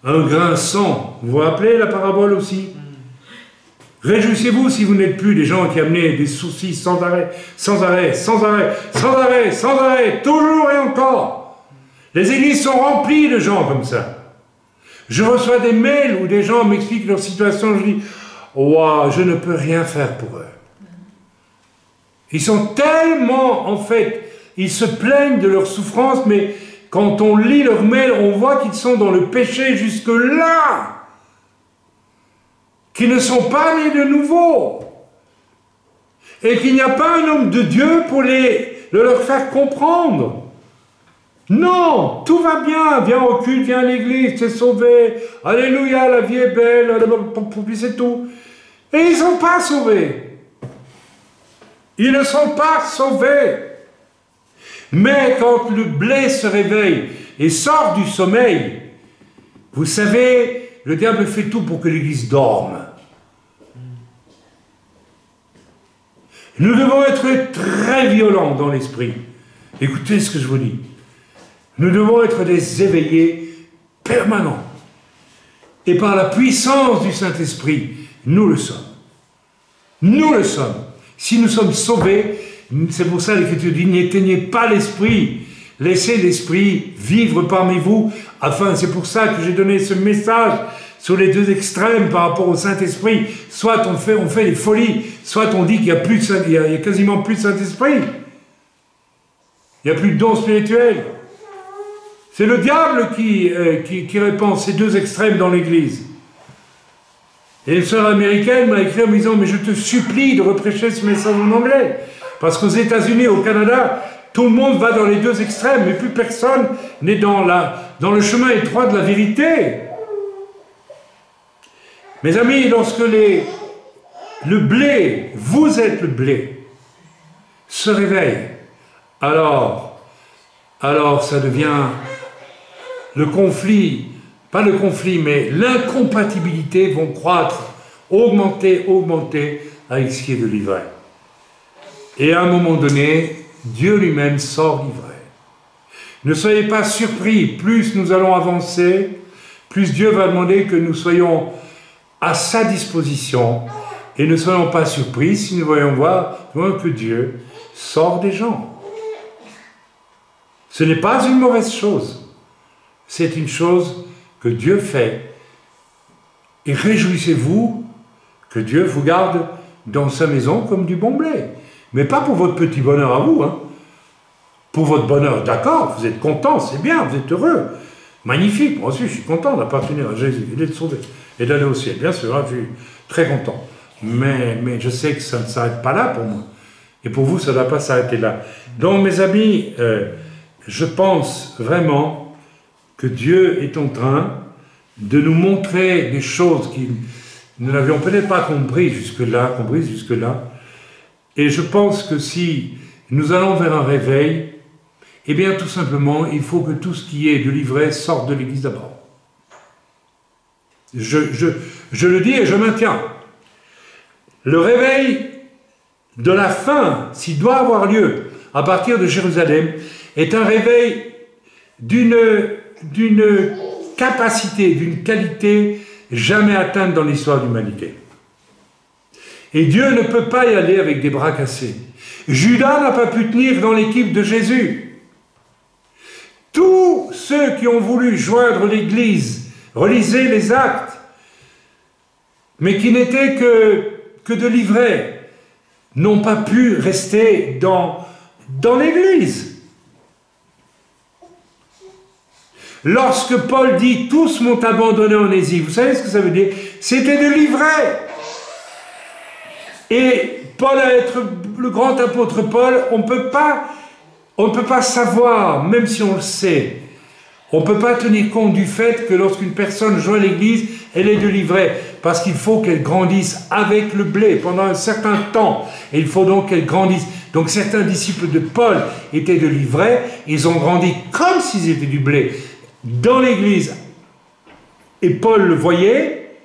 Un grain sans. Vous vous rappelez la parabole aussi? Réjouissez-vous si vous n'êtes plus des gens qui amenaient des soucis sans arrêt, sans arrêt, sans arrêt, sans arrêt, sans arrêt, toujours et encore. Les églises sont remplies de gens comme ça. Je reçois des mails où des gens m'expliquent leur situation, je dis « Waouh, je ne peux rien faire pour eux. » Ils sont tellement, en fait, ils se plaignent de leur souffrance, mais quand on lit leurs mails, on voit qu'ils sont dans le péché jusque-là. Qu'ils ne sont pas nés de nouveau. Et qu'il n'y a pas un homme de Dieu pour leur faire comprendre. Non, tout va bien, viens au culte, viens à l'église, t'es sauvé, alléluia, la vie est belle, c'est tout. Et ils ne sont pas sauvés. Ils ne sont pas sauvés. Mais quand le blé se réveille et sort du sommeil, vous savez, le diable fait tout pour que l'église dorme. Nous devons être très violents dans l'esprit. Écoutez ce que je vous dis. Nous devons être des éveillés permanents. et par la puissance du Saint-Esprit, nous le sommes. Nous le sommes. Si nous sommes sauvés, c'est pour ça l'Écriture dit, n'éteignez pas l'Esprit, laissez l'Esprit vivre parmi vous, afin, c'est pour ça que j'ai donné ce message sur les deux extrêmes par rapport au Saint-Esprit. Soit on fait des folies, soit on dit qu'il y a quasiment plus de Saint-Esprit. Il n'y a plus de dons spirituels. C'est le diable qui répand ces deux extrêmes dans l'Église. Et une sœur américaine m'a écrit en me disant, mais je te supplie de reprêcher ce message en anglais. Parce qu'aux États-Unis, au Canada, tout le monde va dans les deux extrêmes, mais plus personne n'est dans le chemin étroit de la vérité. Mes amis, lorsque le blé, vous êtes le blé, se réveille, alors ça devient le conflit, pas le conflit, mais l'incompatibilité vont croître, augmenter avec ce qui est de l'ivraie. Et à un moment donné, Dieu lui-même sort l'ivraie. Ne soyez pas surpris, plus nous allons avancer, plus Dieu va demander que nous soyons à sa disposition, et ne soyons pas surpris si nous voyons voir que Dieu sort des gens. Ce n'est pas une mauvaise chose, c'est une chose que Dieu fait, et réjouissez-vous que Dieu vous garde dans sa maison comme du bon blé, mais pas pour votre petit bonheur à vous, hein. Pour votre bonheur, d'accord, vous êtes content, c'est bien, vous êtes heureux, magnifique, moi aussi je suis content d'appartenir à Jésus et d'être sauvé, et d'aller au ciel, bien sûr, hein, je suis très content, mais je sais que ça ne s'arrête pas là pour moi, et pour vous ça ne doit pas s'arrêter là. Donc mes amis, je pense vraiment que Dieu est en train de nous montrer des choses que nous n'avions peut-être pas comprises jusque-là, et je pense que si nous allons vers un réveil, eh bien tout simplement, il faut que tout ce qui est de l'ivraie sorte de l'Église d'abord. Je le dis et je maintiens. Le réveil de la fin, s'il doit avoir lieu à partir de Jérusalem, est un réveil d'une capacité, d'une qualité jamais atteinte dans l'histoire de l'humanité. Et Dieu ne peut pas y aller avec des bras cassés. Judas n'a pas pu tenir dans l'équipe de Jésus. Tous ceux qui ont voulu joindre l'Église, relisez les Actes, mais qui n'étaient que de l'ivraie, n'ont pas pu rester dans l'Église. Lorsque Paul dit « tous m'ont abandonné en Asie », vous savez ce que ça veut dire? C'était de l'ivraie. Et Paul, à être le grand apôtre Paul, on ne peut pas savoir, même si on le sait, on ne peut pas tenir compte du fait que lorsqu'une personne joint l'Église, elle est de l'ivraie, parce qu'il faut qu'elle grandisse avec le blé pendant un certain temps, et il faut donc qu'elle grandisse. Donc certains disciples de Paul étaient de l'ivraie, ils ont grandi comme s'ils étaient du blé dans l'Église. Et Paul le voyait,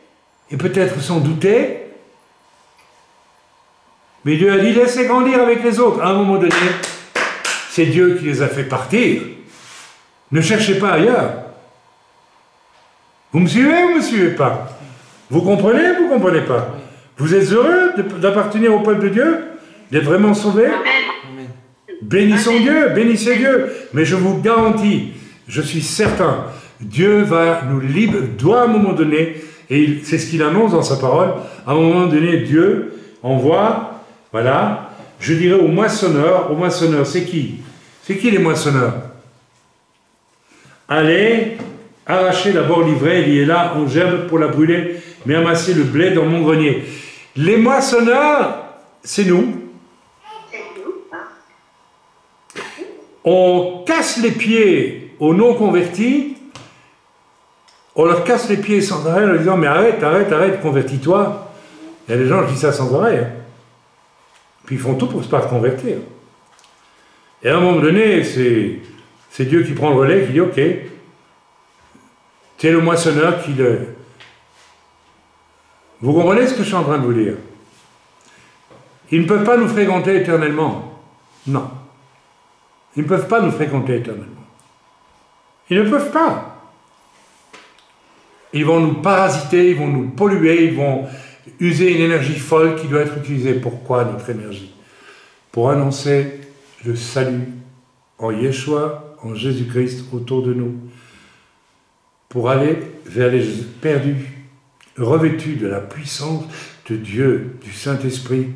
et peut-être s'en doutait, mais Dieu a dit, laissez grandir avec les autres. À un moment donné, c'est Dieu qui les a fait partir. Ne cherchez pas ailleurs. Vous me suivez ou vous ne me suivez pas? Vous comprenez ou vous ne comprenez pas? Vous êtes heureux d'appartenir au peuple de Dieu? D'être vraiment sauvés? Amen. Bénissons Dieu, bénissez Dieu. Mais je vous garantis, je suis certain, Dieu va nous libérer, doit à un moment donné, et c'est ce qu'il annonce dans sa parole, à un moment donné, Dieu envoie... Voilà, je dirais aux moissonneurs, c'est qui? C'est qui les moissonneurs? Allez, arrachez d'abord l'ivraie, liez-la en gerbe pour la brûler, mais amassez le blé dans mon grenier. Les moissonneurs, c'est nous. On casse les pieds aux non-convertis, on leur casse les pieds sans arrêt en leur disant, mais arrête, convertis-toi. Il y a des gens qui disent ça sans arrêt, hein. Puis ils font tout pour ne pas se convertir. Et à un moment donné, c'est Dieu qui prend le relais, qui dit, ok, c'est le moissonneur qui le... Vous comprenez ce que je suis en train de vous dire? Ils ne peuvent pas nous fréquenter éternellement. Non. Ils ne peuvent pas nous fréquenter éternellement. Ils ne peuvent pas. Ils vont nous parasiter, ils vont nous polluer, ils vont user une énergie folle qui doit être utilisée. Pourquoi notre énergie? Pour annoncer le salut en Yeshua, en Jésus-Christ autour de nous. Pour aller vers les perdus, revêtus de la puissance de Dieu, du Saint-Esprit,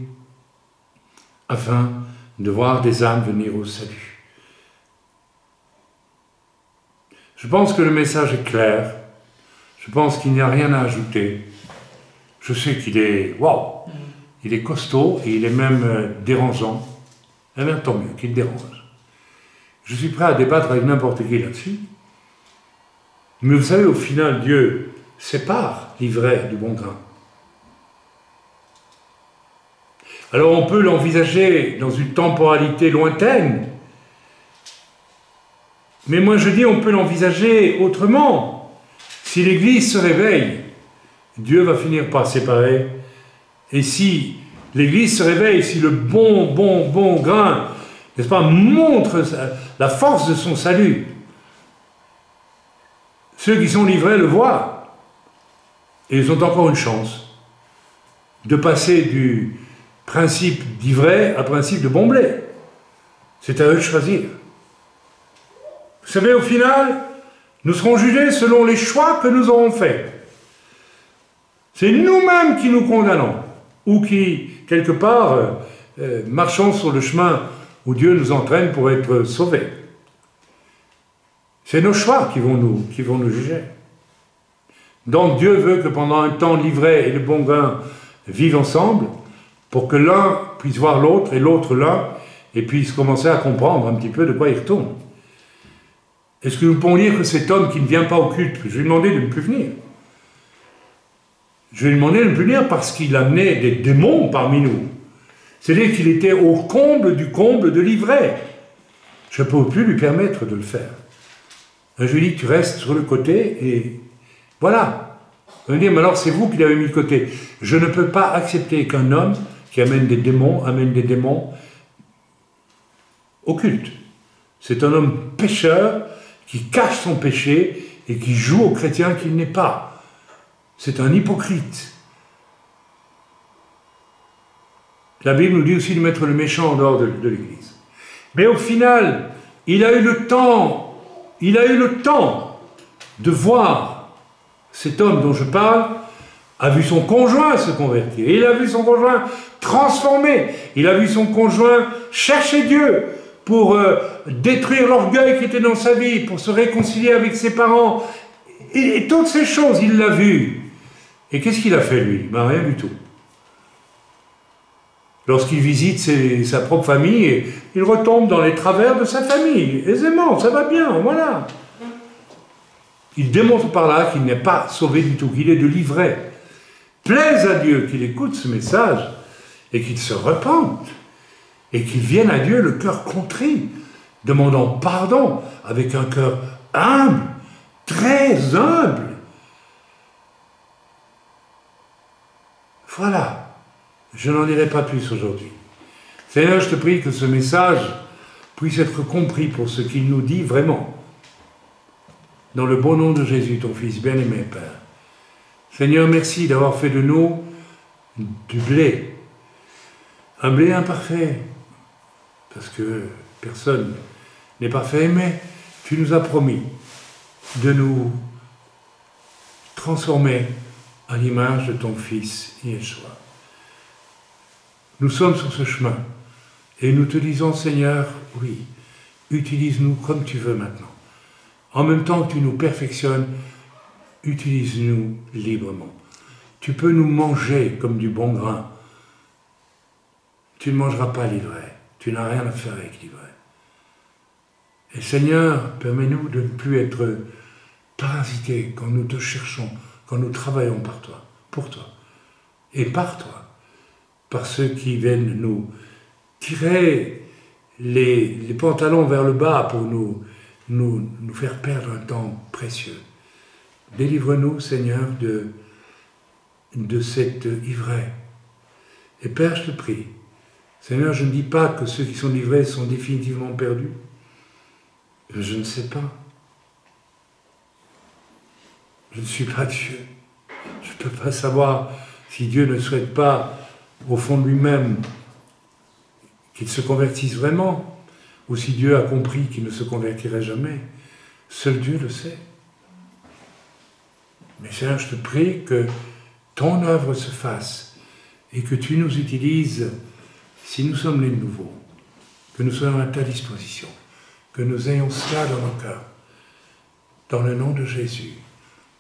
afin de voir des âmes venir au salut. Je pense que le message est clair. Je pense qu'il n'y a rien à ajouter. Je sais qu'il est, waouh, il est costaud et il est même dérangeant. Eh bien, tant mieux qu'il dérange. Je suis prêt à débattre avec n'importe qui là-dessus. Mais vous savez, au final, Dieu sépare l'ivraie du bon grain. Alors on peut l'envisager dans une temporalité lointaine, mais moi je dis on peut l'envisager autrement. Si l'Église se réveille, Dieu va finir par séparer. Et si l'Église se réveille, si le bon grain, n'est-ce pas, montre la force de son salut, ceux qui sont livrés le voient. Et ils ont encore une chance de passer du principe d'ivraie à principe de bon blé. C'est à eux de choisir. Vous savez, au final, nous serons jugés selon les choix que nous aurons faits. C'est nous-mêmes qui nous condamnons, ou qui, quelque part, marchons sur le chemin où Dieu nous entraîne pour être sauvés. C'est nos choix qui vont nous juger. Donc Dieu veut que pendant un temps l'ivraie et le bon grain vivent ensemble, pour que l'un puisse voir l'autre et l'autre l'un, et puisse commencer à comprendre un petit peu de quoi il retourne. Est-ce que nous pouvons dire que cet homme qui ne vient pas au culte, je vais lui demander de ne plus venir. Je vais lui demander de ne plus venir parce qu'il amenait des démons parmi nous. C'est-à-dire qu'il était au comble de l'ivraie. Je ne peux plus lui permettre de le faire. Je lui dis, tu restes sur le côté et voilà. Je lui dis, mais alors c'est vous qui l'avez mis de côté. Je ne peux pas accepter qu'un homme qui amène des démons au culte. C'est un homme pécheur qui cache son péché et qui joue au chrétien qu'il n'est pas. C'est un hypocrite. La Bible nous dit aussi de mettre le méchant en dehors de l'Église. Mais au final, il a eu le temps de voir cet homme dont je parle, a vu son conjoint se convertir. Il a vu son conjoint transformé. Il a vu son conjoint chercher Dieu pour détruire l'orgueil qui était dans sa vie, pour se réconcilier avec ses parents. Et toutes ces choses, il l'a vu. Et qu'est-ce qu'il a fait, lui? Ben, rien du tout. Lorsqu'il visite sa propre famille, il retombe dans les travers de sa famille. Aisément, ça va bien, voilà. Il démontre par là qu'il n'est pas sauvé du tout, qu'il est de l'ivraie. Plaise à Dieu qu'il écoute ce message et qu'il se repente et qu'il vienne à Dieu le cœur contrit, demandant pardon avec un cœur humble, très humble. Voilà, je n'en dirai pas plus aujourd'hui. Seigneur, je te prie que ce message puisse être compris pour ce qu'il nous dit vraiment. Dans le bon nom de Jésus, ton Fils bien-aimé, Père. Seigneur, merci d'avoir fait de nous du blé. Un blé imparfait. Parce que personne n'est parfait, mais tu nous as promis de nous transformer à l'image de ton Fils, Yeshua. Nous sommes sur ce chemin et nous te disons, Seigneur, oui, utilise-nous comme tu veux maintenant. En même temps que tu nous perfectionnes, utilise-nous librement. Tu peux nous manger comme du bon grain. Tu ne mangeras pas l'ivraie. Tu n'as rien à faire avec l'ivraie. Et Seigneur, permets-nous de ne plus être parasités quand nous te cherchons, quand nous travaillons par toi, pour toi, et par toi, par ceux qui viennent nous tirer les pantalons vers le bas pour nous faire perdre un temps précieux. Délivre-nous, Seigneur, de cette ivraie. Et Père, je te prie, Seigneur, je ne dis pas que ceux qui sont livrés sont définitivement perdus. Je ne sais pas. je ne suis pas Dieu. Je ne peux pas savoir si Dieu ne souhaite pas, au fond de lui-même, qu'il se convertisse vraiment, ou si Dieu a compris qu'il ne se convertirait jamais. Seul Dieu le sait. Mais Seigneur, je te prie que ton œuvre se fasse et que tu nous utilises, si nous sommes les nouveaux, que nous soyons à ta disposition, que nous ayons cela dans nos cœurs, dans le nom de Jésus,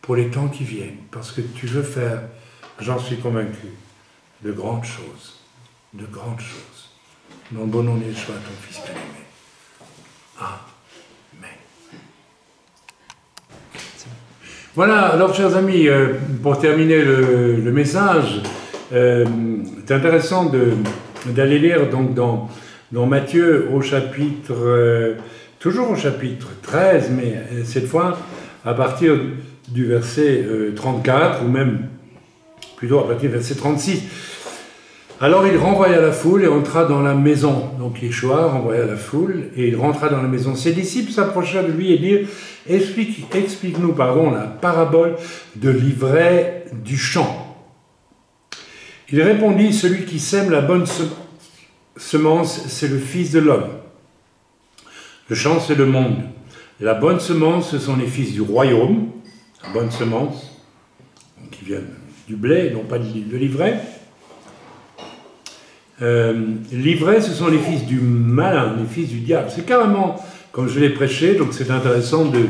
pour les temps qui viennent, parce que tu veux faire, j'en suis convaincu, de grandes choses, de grandes choses. Dans le bon nom de Yeshua, ton Fils bien-aimé. Amen. Voilà, alors chers amis, pour terminer le message, c'est intéressant d'aller lire donc dans Matthieu au chapitre, toujours au chapitre 13, mais cette fois à partir du verset 34, ou même plutôt à partir du verset 36. Alors il renvoya la foule et entra dans la maison. Donc Yeshua renvoya la foule et il rentra dans la maison. Ses disciples s'approchèrent de lui et dirent « Explique-nous la parabole de l'ivraie du champ. » Il répondit « Celui qui sème la bonne semence, c'est le Fils de l'homme. Le champ, c'est le monde. La bonne semence, ce sont les fils du royaume. La bonne semence, qui viennent du blé, non pas de l'ivraie. L'ivraie, ce sont les fils du malin, les fils du diable. C'est carrément, comme je l'ai prêché, donc c'est intéressant de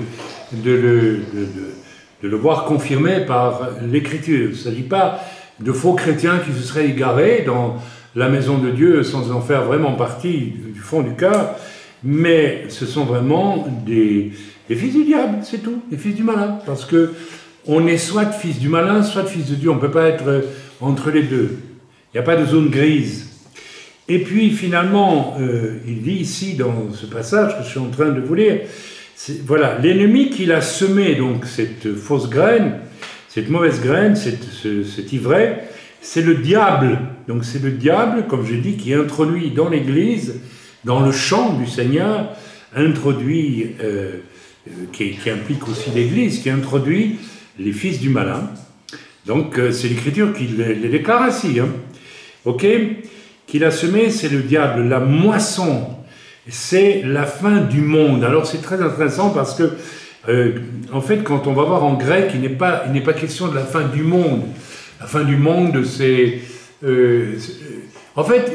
le voir confirmé par l'Écriture. Il ne s'agit pas de faux chrétiens qui se seraient égarés dans la maison de Dieu sans en faire vraiment partie du fond du cœur, mais ce sont vraiment des fils du diable, c'est tout, des fils du malin, parce que on est soit fils du malin, soit fils de Dieu, on ne peut pas être entre les deux. Il n'y a pas de zone grise. Et puis finalement, il dit ici dans ce passage que je suis en train de vous lire, voilà, l'ennemi qu'il a semé, donc cette fausse graine, cette mauvaise graine, cet ivraie, c'est le diable. Donc c'est le diable, comme j'ai dit, qui introduit dans l'Église, dans le champ du Seigneur, introduit, qui implique aussi l'Église, qui introduit les fils du malin. Donc c'est l'Écriture qui les déclare ainsi. Hein. Ok ? Qu'il a semé, c'est le diable. La moisson, c'est la fin du monde. Alors c'est très intéressant parce que, en fait, quand on va voir en grec, il n'est pas question de la fin du monde. La fin du monde, c'est... en fait,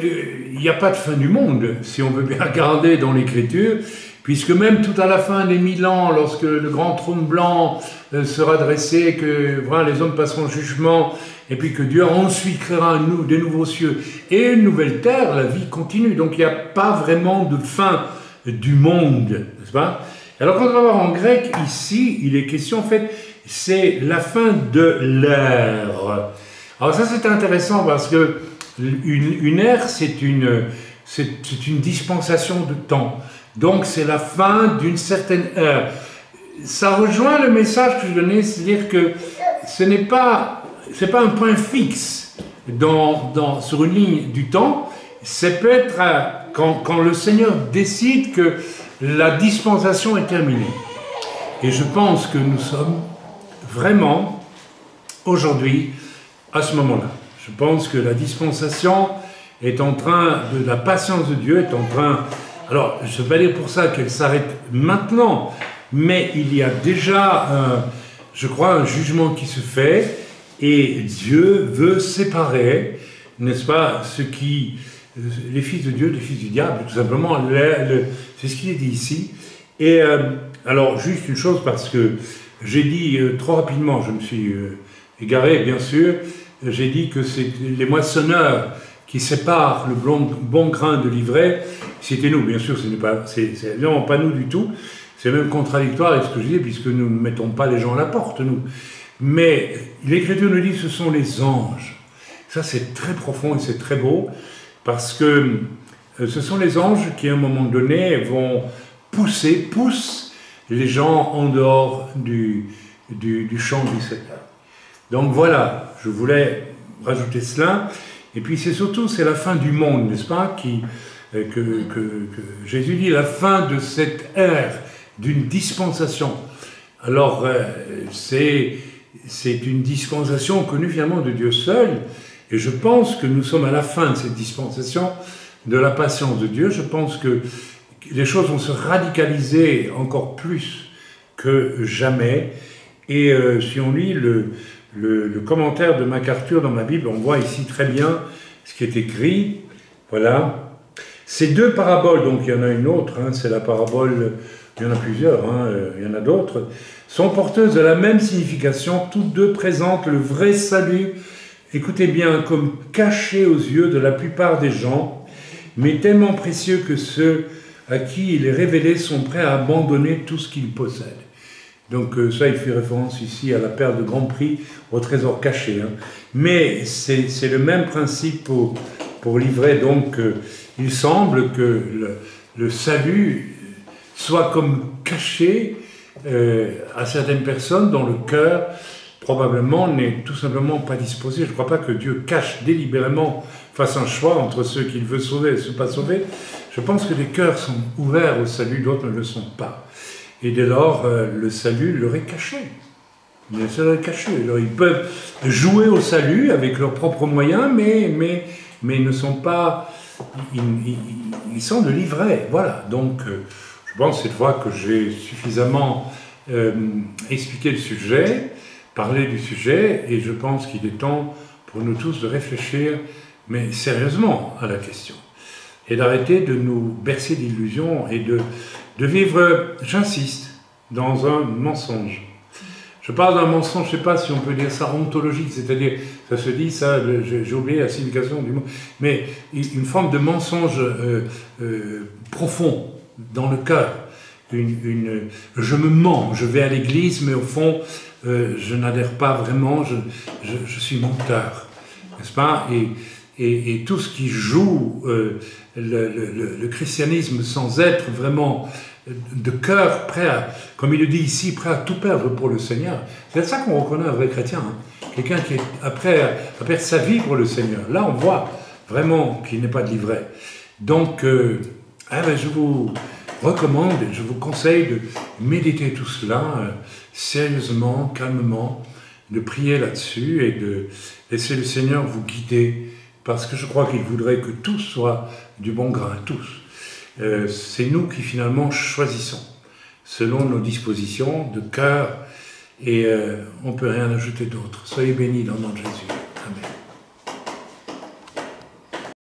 il n'y a pas de fin du monde, si on veut bien regarder dans l'Écriture, puisque même tout à la fin des 1000 ans, lorsque le grand trône blanc sera dressé, que voilà, les hommes passeront au jugement, et puis que Dieu ensuite créera des nouveaux cieux et une nouvelle terre, la vie continue. Donc il n'y a pas vraiment de fin du monde, n'est-ce pas? Alors quand on va voir en grec, ici, il est question, en fait, c'est la fin de l'ère. Alors ça c'est intéressant parce que une ère, c'est une dispensation de temps. Donc c'est la fin d'une certaine ère. Ça rejoint le message que je donnais, c'est-à-dire que ce n'est pas un point fixe sur une ligne du temps. C'est peut-être quand le Seigneur décide que la dispensation est terminée. Et je pense que nous sommes vraiment aujourd'hui à ce moment-là. Je pense que la dispensation est en train, la patience de Dieu est en train... Alors, je ne veux pas dire pour ça qu'elle s'arrête maintenant, mais il y a déjà, je crois, un jugement qui se fait, et Dieu veut séparer, n'est-ce pas, les fils de Dieu des fils du diable, tout simplement, c'est ce qu'il est dit ici. Et alors, juste une chose, parce que j'ai dit trop rapidement, je me suis égaré, bien sûr, j'ai dit que c'est les moissonneurs qui séparent le bon grain de l'ivraie, c'était nous, bien sûr, c'est évidemment pas nous du tout, c'est même contradictoire avec ce que je dis, puisque nous ne mettons pas les gens à la porte, nous. Mais l'Écriture nous dit que ce sont les anges. Ça, c'est très profond et c'est très beau, parce que ce sont les anges qui, à un moment donné, vont poussent les gens en dehors du champ du Seigneur. Donc voilà, je voulais rajouter cela. Et puis c'est la fin du monde, n'est-ce pas, que Jésus dit, la fin de cette ère d'une dispensation. Alors, c'est c'est une dispensation connue finalement de Dieu seul, et je pense que nous sommes à la fin de cette dispensation de la patience de Dieu. Je pense que les choses vont se radicaliser encore plus que jamais, et si on lit le commentaire de MacArthur dans ma Bible, on voit ici très bien ce qui est écrit. Voilà. Ces deux paraboles, donc il y en a une autre, hein, c'est la parabole, il y en a plusieurs, hein, il y en a d'autres, sont porteuses de la même signification. Toutes deux présentent le vrai salut, écoutez bien, comme caché aux yeux de la plupart des gens, mais tellement précieux que ceux à qui il est révélé sont prêts à abandonner tout ce qu'ils possèdent. Donc ça, il fait référence ici à la perte de grand prix, au trésor caché. Hein. Mais c'est le même principe pour l'ivraie. Donc il semble que le salut soit comme caché à certaines personnes dont le cœur probablement n'est tout simplement pas disposé. Je ne crois pas que Dieu cache délibérément, fasse un choix entre ceux qu'il veut sauver et ceux pas sauvés. Je pense que les cœurs sont ouverts au salut, d'autres ne le sont pas. Et dès lors, le salut leur est caché. Ça leur est caché. Alors, ils peuvent jouer au salut avec leurs propres moyens, mais ils ne sont pas... Ils sont de l'ivraie. Voilà. Donc, je pense cette fois que j'ai suffisamment expliqué le sujet, parlé du sujet, et je pense qu'il est temps pour nous tous de réfléchir, mais sérieusement, à la question. Et d'arrêter de nous bercer d'illusions et de vivre, j'insiste, dans un mensonge. Je parle d'un mensonge, je ne sais pas si on peut dire ça ontologique, c'est-à-dire, ça se dit, ça, j'ai oublié la signification du mot, mais une forme de mensonge profond dans le cœur. Je me mens, je vais à l'église, mais au fond, je n'adhère pas vraiment, je suis menteur, n'est-ce pas? Et tout ce qui joue le christianisme sans être vraiment de cœur prêt à, comme il le dit ici, prêt à tout perdre pour le Seigneur. C'est ça qu'on reconnaît un vrai chrétien, hein. Quelqu'un qui est prêt à perdre sa vie pour le Seigneur. Là, on voit vraiment qu'il n'est pas de l'ivraie. Donc, je vous recommande, je vous conseille de méditer tout cela sérieusement, calmement, de prier là-dessus et de laisser le Seigneur vous guider, parce que je crois qu'il voudrait que tout soit du bon grain, tous. C'est nous qui finalement choisissons, selon nos dispositions de cœur, et on ne peut rien ajouter d'autre. Soyez bénis dans le nom de Jésus. Amen.